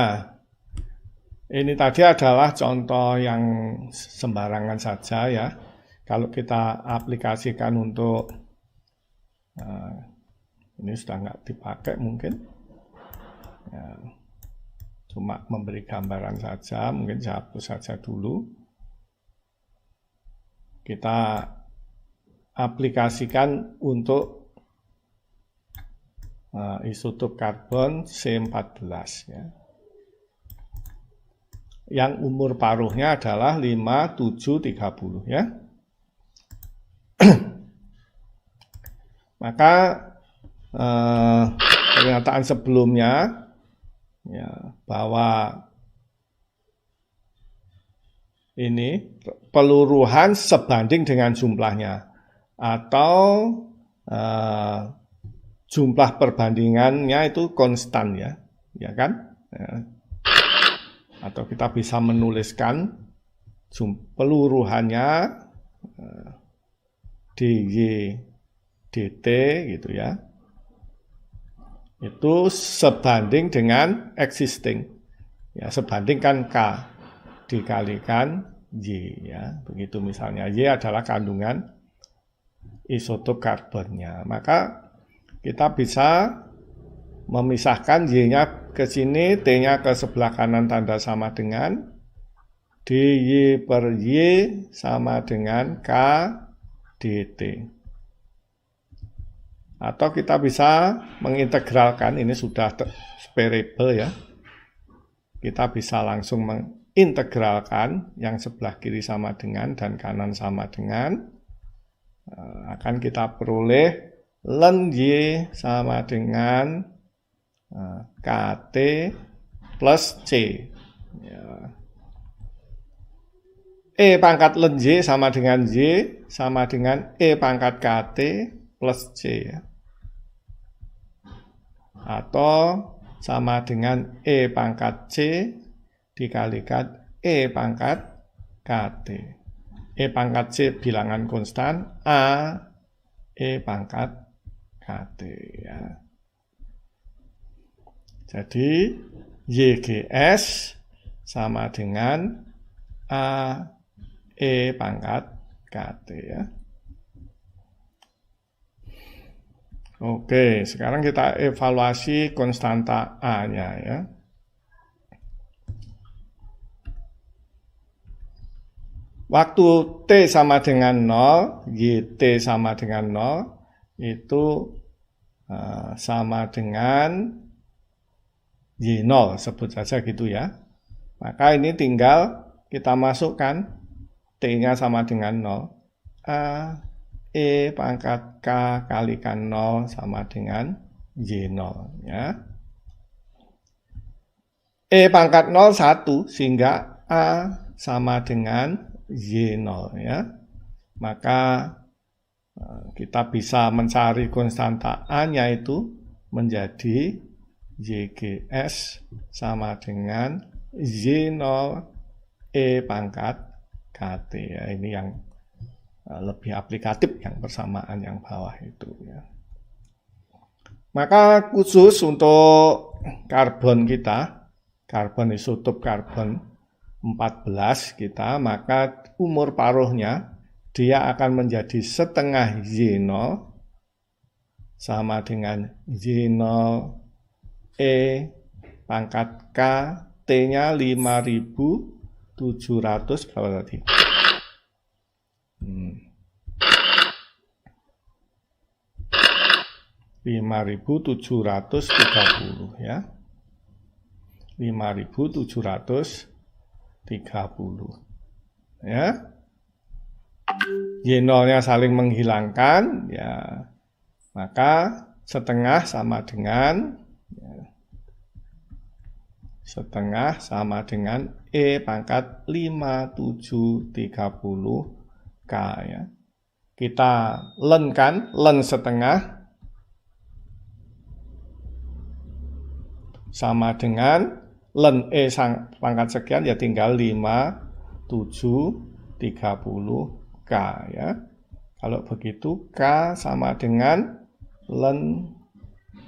ini tadi adalah contoh yang sembarangan saja ya. Kalau kita aplikasikan untuk ini sudah nggak dipakai mungkin. Ya, cuma memberi gambaran saja, mungkin saya hapus saja dulu. Kita aplikasikan untuk isotop karbon C14 ya. Yang umur paruhnya adalah 5.730 ya. Maka pernyataan sebelumnya ya, bahwa ini peluruhan sebanding dengan jumlahnya, atau jumlah perbandingannya itu konstan ya, ya kan? Ya. Atau kita bisa menuliskan peluruhannya dy dt gitu ya, itu sebanding dengan existing ya, sebandingkan k dikalikan y ya, begitu. Misalnya y adalah kandungan isotop karbonnya, maka kita bisa memisahkan y-nya ke sini, t-nya ke sebelah kanan tanda sama dengan dy per y sama dengan k dt. Atau kita bisa mengintegralkan, ini sudah separable ya. Kita bisa langsung mengintegralkan yang sebelah kiri sama dengan dan kanan sama dengan. Akan kita peroleh ln y sama dengan kt plus c. Ya. E pangkat ln y sama dengan y sama dengan E pangkat kt plus c ya. Atau sama dengan E pangkat C dikalikan E pangkat KT. E pangkat C bilangan konstan, A E pangkat KT ya. Jadi YGS sama dengan A E pangkat KT ya. Oke, sekarang kita evaluasi konstanta A-nya ya. Waktu T sama dengan 0, YT sama dengan 0, itu sama dengan Y0, sebut saja gitu ya. Maka ini tinggal kita masukkan, T-nya sama dengan 0, E pangkat K kalikan 0 sama dengan Y0 ya. E pangkat 0 1 sehingga A sama dengan Y0 ya. Maka kita bisa mencari konstanta A-nya itu menjadi YGS sama dengan Y0 E pangkat KT ya. Ini yang lebih aplikatif, yang persamaan yang bawah itu ya. Maka khusus untuk karbon kita, karbon isotop karbon 14 kita, maka umur paruhnya dia akan menjadi setengah Y0 sama dengan Y0 E pangkat K, T-nya 5.700 berapa tadi? 5.730 ya. 5.730 ya. Y0-nya saling menghilangkan ya. Maka setengah sama dengan setengah sama dengan E pangkat 5730 K ya. Kita lenkan, len setengah sama dengan len E pangkat sekian ya, tinggal 5730 K ya. Kalau begitu K sama dengan len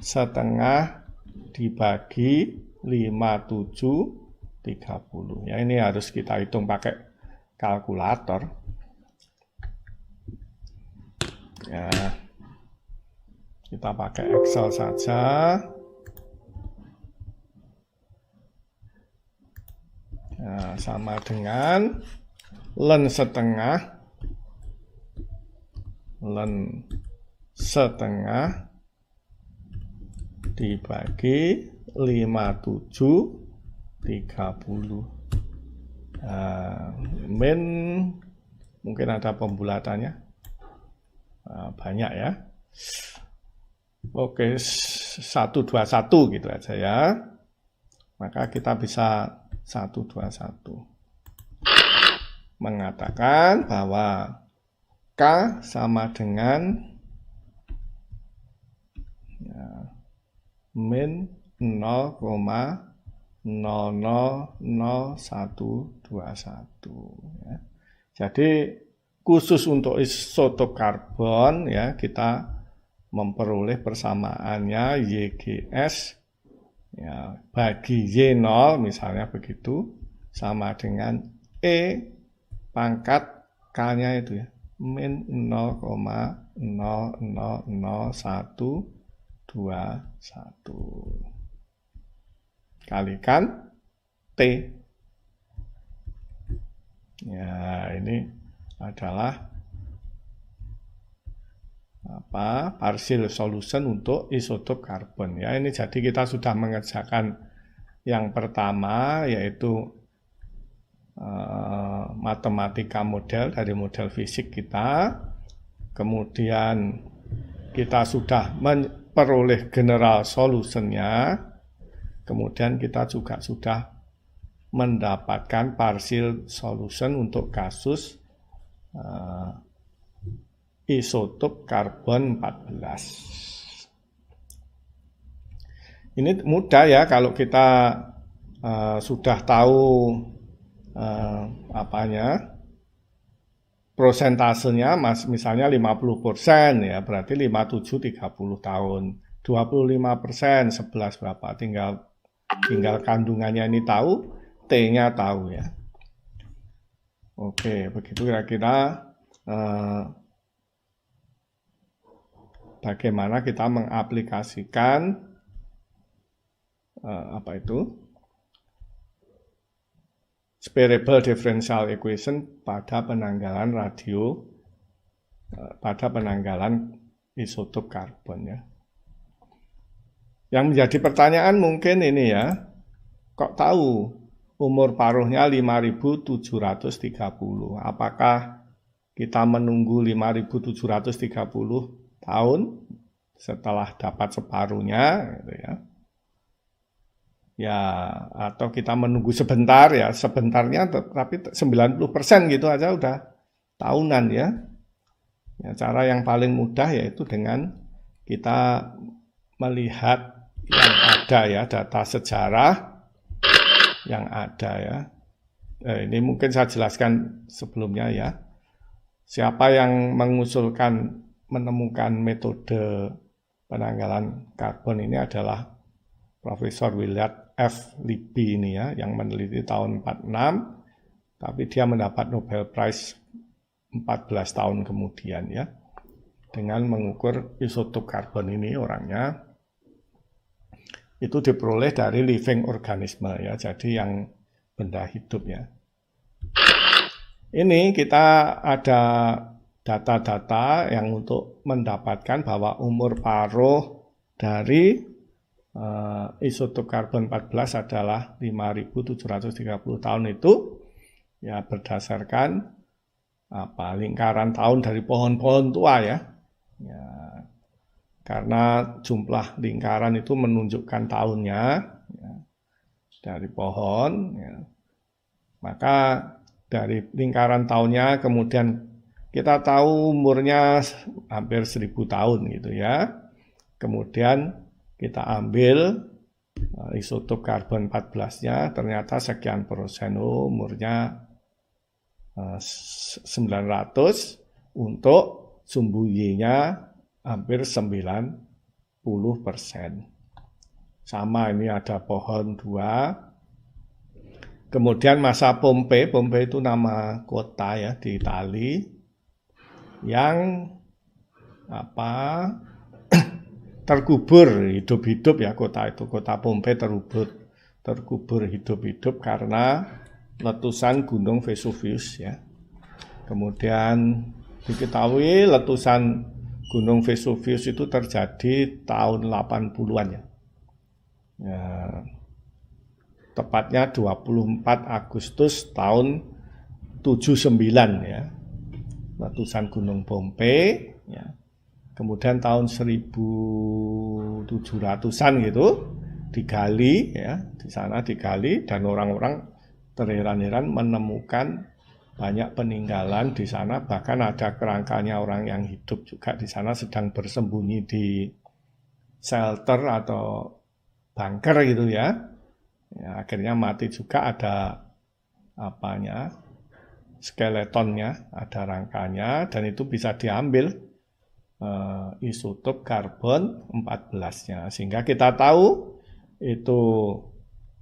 setengah dibagi 5730 ya. Ini harus kita hitung pakai kalkulator ya. Kita pakai Excel saja. Nah, sama dengan len setengah dibagi 5730. Min mungkin ada pembulatannya, banyak ya. Oke, 121 gitu aja ya. Maka kita bisa 121. mengatakan bahwa K sama dengan min 0,000121 ya. Jadi khusus untuk isotop karbon ya kita memperoleh persamaannya YGS ya, bagi Y0 misalnya begitu sama dengan E pangkat K-nya itu ya min 0,000121 kalikan T. Ya, ini adalah partial solution untuk isotop karbon ya. Ini jadi kita sudah mengerjakan yang pertama yaitu matematika model dari model fisik kita. Kemudian kita sudah memperoleh general solutionnya. Kemudian kita juga sudah mendapatkan partial solution untuk kasus isotop karbon 14. Ini mudah ya kalau kita sudah tahu prosentasenya misalnya 50% ya berarti 57 30 tahun, 25% 11 berapa, tinggal kandungannya ini tahu, T-nya tahu ya. Oke, begitu kira-kira bagaimana kita mengaplikasikan separable differential equation pada penanggalan pada penanggalan isotop karbon ya. Yang menjadi pertanyaan mungkin ini ya, kok tahu umur paruhnya 5.730? Apakah kita menunggu 5.730 tahun setelah dapat separuhnya gitu ya? Ya, atau kita menunggu sebentar ya, sebentarnya tapi 90% gitu aja udah tahunan ya. Ya, cara yang paling mudah yaitu dengan kita melihat yang ada ya, data sejarah yang ada ya. Ini mungkin saya jelaskan sebelumnya ya. Siapa yang menemukan metode penanggalan karbon ini adalah Profesor Willard F. Libby ini ya, yang meneliti tahun 46, tapi dia mendapat Nobel Prize 14 tahun kemudian ya, dengan mengukur isotop karbon ini orangnya itu diperoleh dari living organisme ya, jadi yang benda hidup ya. Ini kita ada data-data yang untuk mendapatkan bahwa umur paruh dari isotop karbon 14 adalah 5.730 tahun itu ya berdasarkan lingkaran tahun dari pohon-pohon tua ya. Ya. Karena jumlah lingkaran itu menunjukkan tahunnya ya, dari pohon ya. Maka dari lingkaran tahunnya kemudian kita tahu umurnya hampir 1.000 tahun gitu ya. Kemudian kita ambil isotop karbon 14-nya, ternyata sekian persen umurnya 900, untuk sumbu Y-nya hampir 90%. Sama ini ada pohon 2. Kemudian masa Pompei itu nama kota ya di Itali yang terkubur hidup-hidup ya, kota Pompei terkubur hidup-hidup karena letusan Gunung Vesuvius ya. Kemudian diketahui letusan Gunung Vesuvius itu terjadi tahun 80-an ya. Ya. Tepatnya 24 Agustus tahun 79 ya. Letusan Gunung Pompei ya. Kemudian tahun 1700-an gitu digali ya, di sana digali dan orang-orang terheran-heran menemukan banyak peninggalan di sana, bahkan ada kerangkanya orang yang hidup juga di sana sedang bersembunyi di shelter atau bunker gitu ya. Akhirnya mati juga, ada apanya, skeletonnya, ada rangkanya, dan itu bisa diambil isotop karbon 14-nya, sehingga kita tahu itu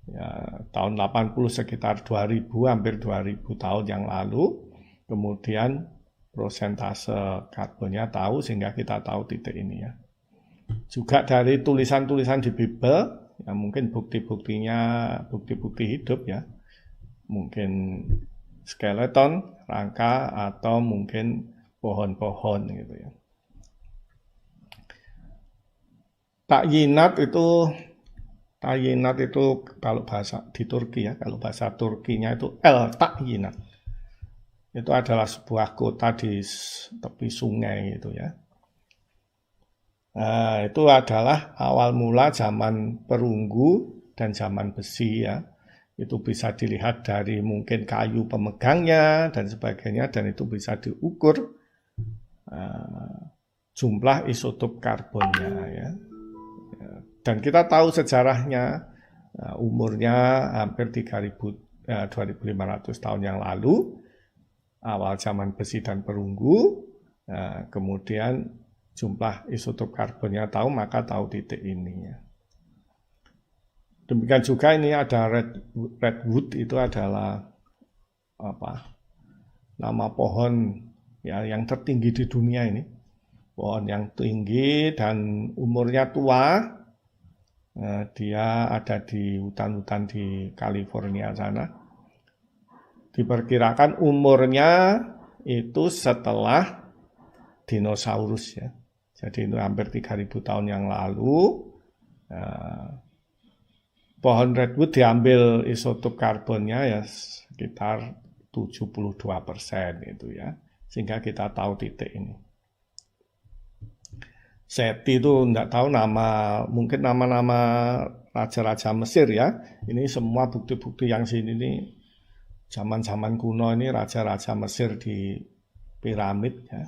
ya, tahun 80 sekitar 2000, hampir 2000 tahun yang lalu, kemudian prosentase karbonnya tahu, sehingga kita tahu titik ini ya. Juga dari tulisan-tulisan di Bible, ya mungkin bukti-buktinya, bukti-bukti hidup ya, mungkin skeleton, rangka, atau mungkin pohon-pohon gitu ya. Takyinat itu kalau bahasa di Turki ya, kalau bahasa Turkinya itu El Takyinat. Itu adalah sebuah kota di tepi sungai gitu ya. Nah, itu adalah awal mula zaman perunggu dan zaman besi ya. Itu bisa dilihat dari mungkin kayu pemegangnya dan sebagainya, dan itu bisa diukur jumlah isotop karbonnya ya. Dan kita tahu sejarahnya, umurnya hampir 2500 tahun yang lalu, awal zaman besi dan perunggu, kemudian jumlah isotop karbonnya tahu, maka tahu titik ini ya. Demikian juga ini ada redwood, itu adalah nama pohon ya yang tertinggi di dunia ini. Pohon yang tinggi dan umurnya tua. Dia ada di hutan-hutan di California sana. Diperkirakan umurnya itu setelah dinosaurus ya. Jadi itu hampir 3000 tahun yang lalu. Pohon redwood diambil isotop karbonnya ya sekitar 72% itu ya. Sehingga kita tahu titik ini. Seti itu enggak tahu nama, mungkin nama-nama raja-raja Mesir ya. Ini semua bukti-bukti yang sini ini zaman-zaman kuno, ini raja-raja Mesir di piramid ya.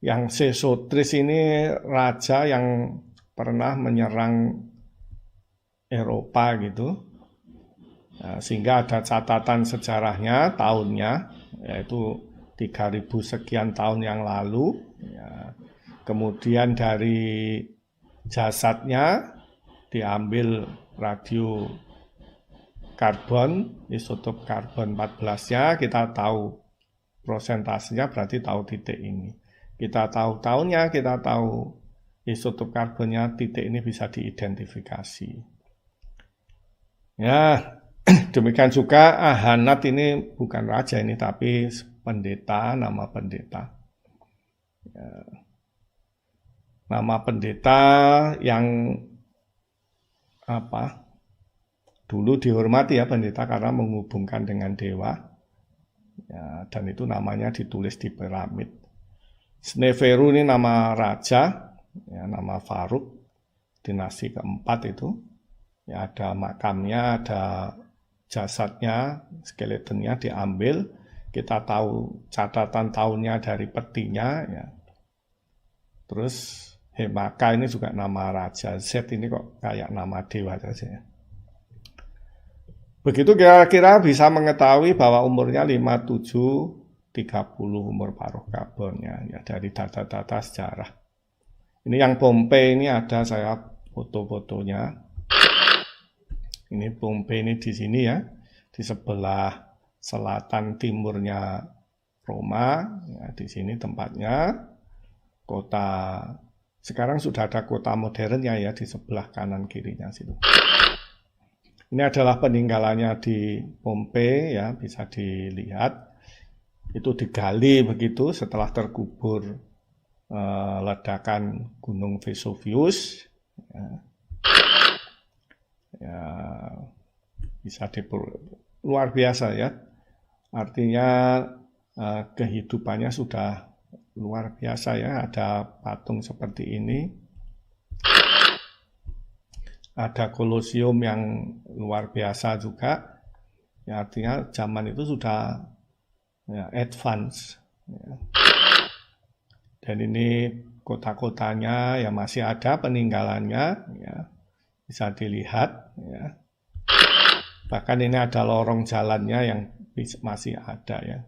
Yang Sesotris ini raja yang pernah menyerang Eropa gitu. Nah, sehingga ada catatan sejarahnya, tahunnya, yaitu 3000 sekian tahun yang lalu ya. Kemudian dari jasadnya diambil radio karbon, isotop karbon 14-nya, kita tahu prosentasenya, berarti tahu titik ini. Kita tahu tahunnya, kita tahu isotop karbonnya, titik ini bisa diidentifikasi. Ya, demikian juga Ahanat ini bukan raja ini, tapi pendeta, nama pendeta. Ya. Nama pendeta yang dulu dihormati ya pendeta karena menghubungkan dengan dewa ya, dan itu namanya ditulis di piramid. Sneferu ini nama raja ya, nama Faruk, dinasti keempat itu ya, ada makamnya, ada jasadnya, skeletonnya diambil, kita tahu catatan tahunnya dari petinya ya. Terus Hemaka ini juga nama raja, Zet ini kok kayak nama dewa saja. Begitu kira-kira bisa mengetahui bahwa umurnya 57, 30 umur paruh karbonnya ya, dari data-data sejarah. Ini yang Pompei ini ada saya foto-fotonya. Ini Pompei ini di sini ya, di sebelah selatan timurnya Roma ya, di sini tempatnya. Kota sekarang sudah ada kota modernnya ya di sebelah kanan kirinya situ. Ini adalah peninggalannya di Pompei ya, bisa dilihat. Itu digali begitu setelah terkubur ledakan Gunung Vesuvius. Ya, bisa luar biasa ya. Artinya kehidupannya sudah luar biasa ya, ada patung seperti ini, ada kolosium yang luar biasa juga, ya artinya zaman itu sudah ya, advance. Ya. Dan ini kota-kotanya ya masih ada peninggalannya, ya, bisa dilihat. Ya. Bahkan ini ada lorong jalannya yang masih ada ya,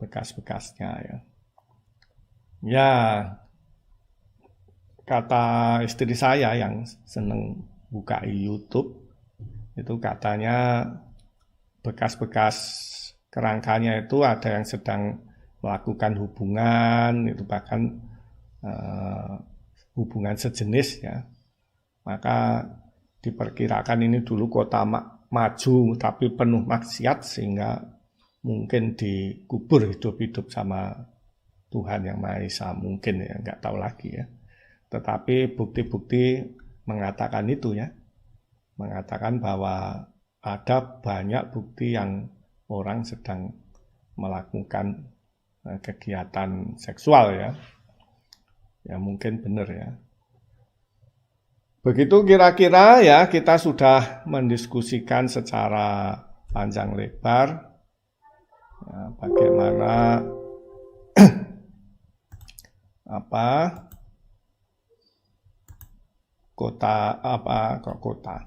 bekas-bekasnya ya. Ya, kata istri saya yang seneng buka YouTube, itu katanya bekas-bekas kerangkanya itu ada yang sedang melakukan hubungan, itu bahkan hubungan sejenis ya. Maka diperkirakan ini dulu kota maju tapi penuh maksiat sehingga mungkin dikubur hidup-hidup sama Tuhan Yang Maha Esa, mungkin ya, nggak tahu lagi ya. Tetapi bukti-bukti mengatakan itu ya, mengatakan bahwa ada banyak bukti yang orang sedang melakukan kegiatan seksual ya. Ya mungkin benar ya. Begitu kira-kira ya, kita sudah mendiskusikan secara panjang lebar ya, bagaimana kota.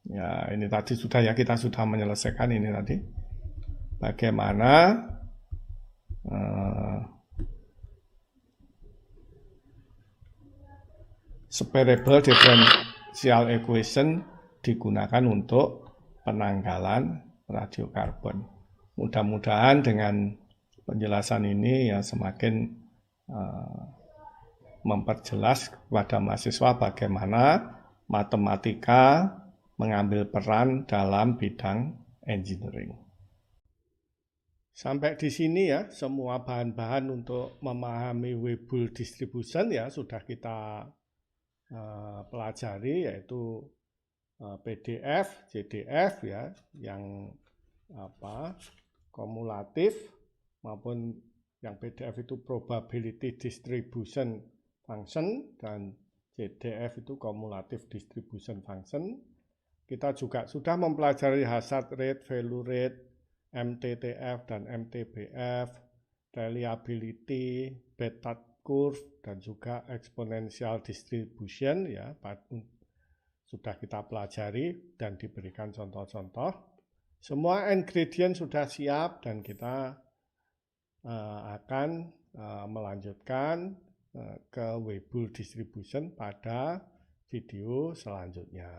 Ya, ini tadi sudah ya, kita sudah menyelesaikan ini tadi. Bagaimana separable differential equation digunakan untuk penanggalan radiokarbon. Mudah-mudahan dengan penjelasan ini ya semakin memperjelas kepada mahasiswa bagaimana matematika mengambil peran dalam bidang engineering. Sampai di sini ya, semua bahan-bahan untuk memahami Weibull distribution ya sudah kita pelajari, yaitu PDF, JDF ya, yang kumulatif, maupun yang PDF itu probability distribution function, dan JDF itu cumulative distribution function. Kita juga sudah mempelajari hazard rate, value rate, MTTF dan MTBF, reliability, beta curve, dan juga exponential distribution ya, sudah kita pelajari dan diberikan contoh-contoh. Semua ingredient sudah siap dan kita akan melanjutkan ke Weibull distribution pada video selanjutnya.